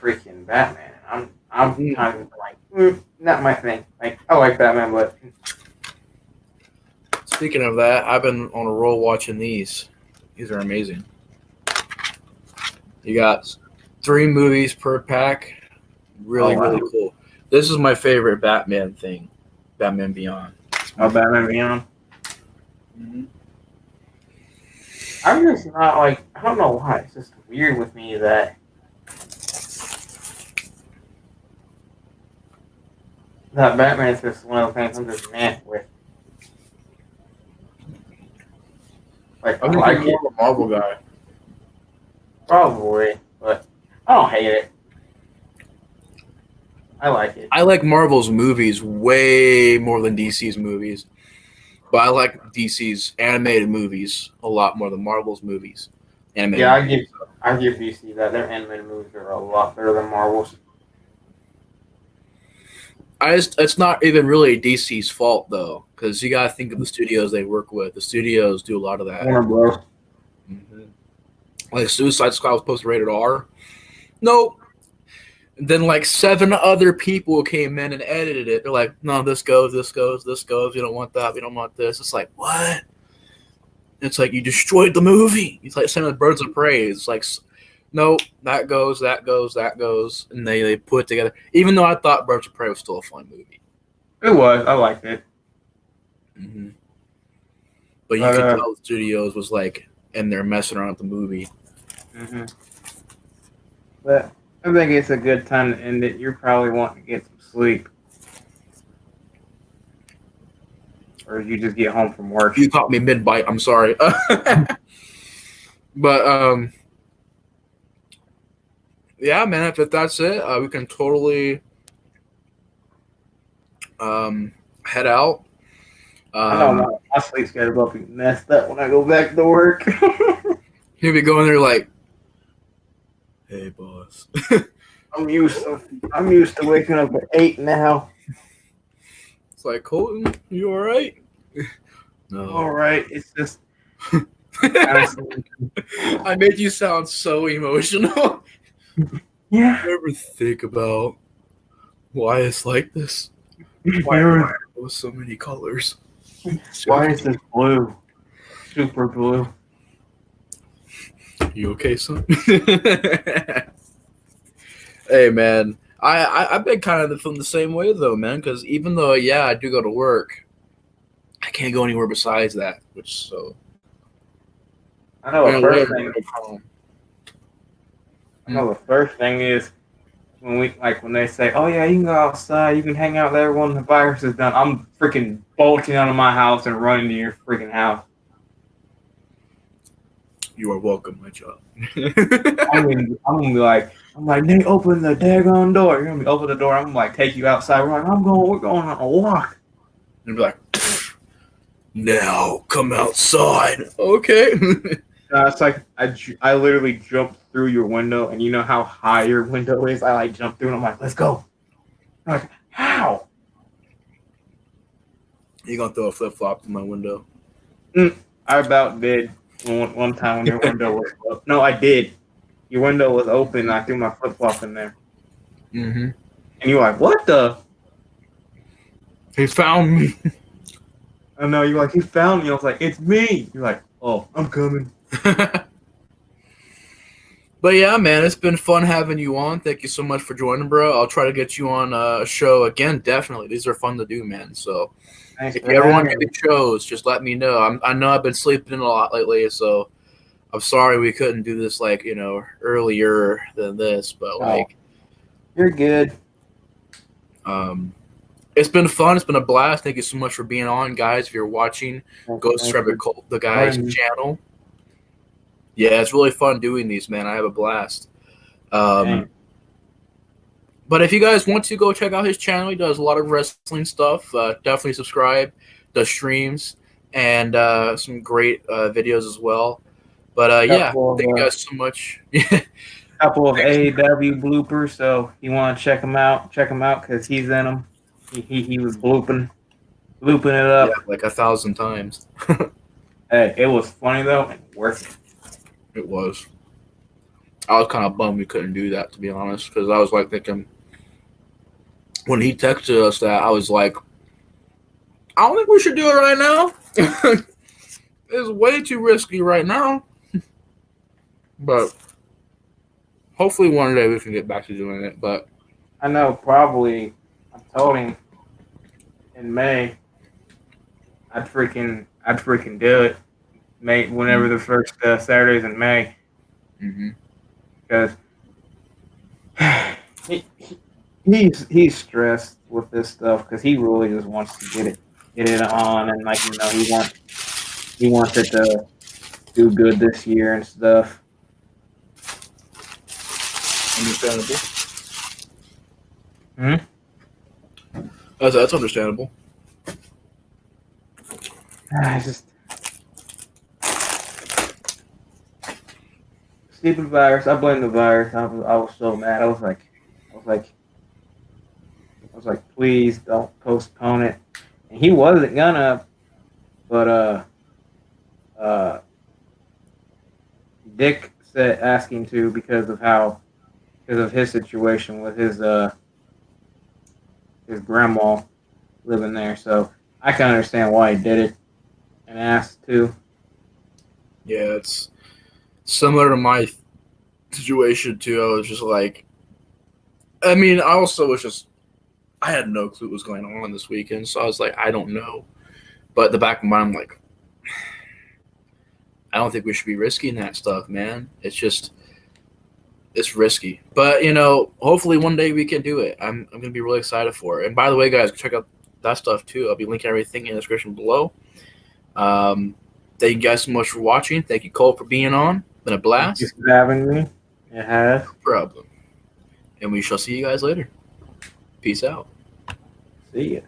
B: freaking Batman. I'm kind of like not my thing. Like I like Batman, but
A: speaking of that, I've been on a roll watching these. These are amazing. You got 3 movies per pack. Really,
B: oh wow.
A: really cool. This is my favorite Batman thing. Batman Beyond.
B: Oh, Batman Beyond.
A: Mm-hmm.
B: I'm just not like I don't know why. It's just weird with me that Batman is just one of the things I'm just meh with. Like I
A: I'm
B: like
A: more
B: it
A: of a Marvel guy.
B: probably, but I don't hate it. I like it.
A: I like Marvel's movies way more than DC's movies, but I like DC's animated movies a lot more than Marvel's movies. Animated
B: Yeah,
A: movies.
B: I give DC that their animated movies are a lot better than Marvel's.
A: It's not even really DC's fault though, because you gotta think of the studios they work with. The studios do a lot of that.
B: Warner Bros.
A: Mm-hmm. Like Suicide Squad was supposed to rated R. Nope. And then like 7 other people came in and edited it. They're like, no, this goes, this goes, this goes. We don't want that. We don't want this. It's like, what? It's like you destroyed the movie. It's like same with Birds of Prey. It's like, no, that goes, that goes, that goes, and they put it together. Even though I thought Birds of Prey was still a fun movie.
B: It was. I liked it.
A: Mm-hmm. But you could tell the studios was like, and they're messing around with the movie.
B: Mm-hmm. But I think it's a good time to end it. You're probably wanting to get some sleep. Or you just get home from work.
A: You caught me mid-bite. I'm sorry. But, yeah, man, if that's it, we can totally head out.
B: I know my sleep schedule will be messed up when I go back to work.
A: He'll be going there like, hey, boss.
B: I'm used to waking up at 8 now.
A: It's like, Colton, you all right? No.
B: All right, it's just.
A: I made you sound so emotional.
B: Yeah.
A: You ever think about why it's like this?
B: Why
A: Why with so many colors?
B: is this blue? Super blue.
A: You okay, son? Hey, man. I've been kind of feeling the same way, though, man, because even though, yeah, I do go to work, I can't go anywhere besides that, which so.
B: I know the first thing. I know the first thing is when they say, "Oh yeah, you can go outside, you can hang out there when the virus is done." I'm freaking bolting out of my house and running to your freaking house.
A: You are welcome, my child.
B: I'm gonna be like, Nate, open the daggone door. You're gonna be open the door. I'm gonna like take you outside. We're going on a walk.
A: And be like, Now come outside. Okay.
B: It's like I literally jumped through your window, and you know how high your window is. I like jumped through, and I'm like, "Let's go." I'm like, how?
A: You gonna throw a flip flop in my window?
B: I about did one time when your window was up. No, I did. Your window was open, and I threw my flip flop in there,
A: Mm-hmm.
B: and you're like, "What the?"
A: He found me.
B: I know you're like, "He found me." I was like, "It's me." You're like, "Oh, I'm coming."
A: But yeah, man, it's been fun having you on. Thank you so much for joining, bro. I'll try to get you on a show again. Definitely, these are fun to do, man. So
B: Thanks
A: if
B: for
A: you ever want to
B: having
A: do
B: me.
A: shows, just let me know. I know I've been sleeping in a lot lately, so I'm sorry we couldn't do this like earlier than this. But
B: Oh, you're good.
A: um, it's been fun. It's been a blast. Thank you so much for being on, guys. If you're watching, go
B: Thanks
A: subscribe to
B: for
A: Colt, the guy's
B: joining me.
A: channel. Yeah, it's really fun doing these, man. I have a blast. Um,
B: Dang.
A: but if you guys want to go check out his channel, he does a lot of wrestling stuff. Definitely subscribe, does streams, and some great videos as well. But yeah,
B: Couple
A: thank you
B: of
A: guys so much.
B: couple of
A: Thanks.
B: AEW bloopers. So if you want to check them out, because he's in them. He was blooping it
A: Yeah,
B: up.
A: like 1,000 times.
B: Hey, it was funny though and worth it.
A: It was. I was kind of bummed we couldn't do that, to be honest, because I was like thinking when he texted us that I was like, I don't think we should do it right now. It's way too risky right now. But hopefully one day we can get back to doing it. But
B: I know. Probably. I told him in May. I'd freaking do it. May whenever the first Saturdays in May,
A: mm-hmm.
B: because he's stressed with this stuff because he really just wants to get it on, and like he wants it to do good this year and stuff.
A: Understandable.
B: Hmm?
A: That's understandable.
B: I just stupid virus. I blame the virus. I was so mad. I was like, please don't postpone it. And he wasn't gonna, but uh, Dick said asking to because of his situation with his grandma living there. So I can understand why he did it and asked to.
A: Yeah, it's similar to my situation too. I was just like, I mean, I also was just, I had no clue what was going on this weekend, so I was like, I don't know. But the back of my mind, I'm like, I don't think we should be risking that stuff, man. It's just, it's risky. But hopefully one day we can do it. I'm gonna be really excited for it. And by the way, guys, check out that stuff too. I'll be linking everything in the description below. Um, thank you guys so much for watching. Thank you, Cole, for being on. Been a
B: Thank you
A: blast.
B: for having me. It has.
A: No problem. And we shall see you guys later. Peace out.
B: See ya.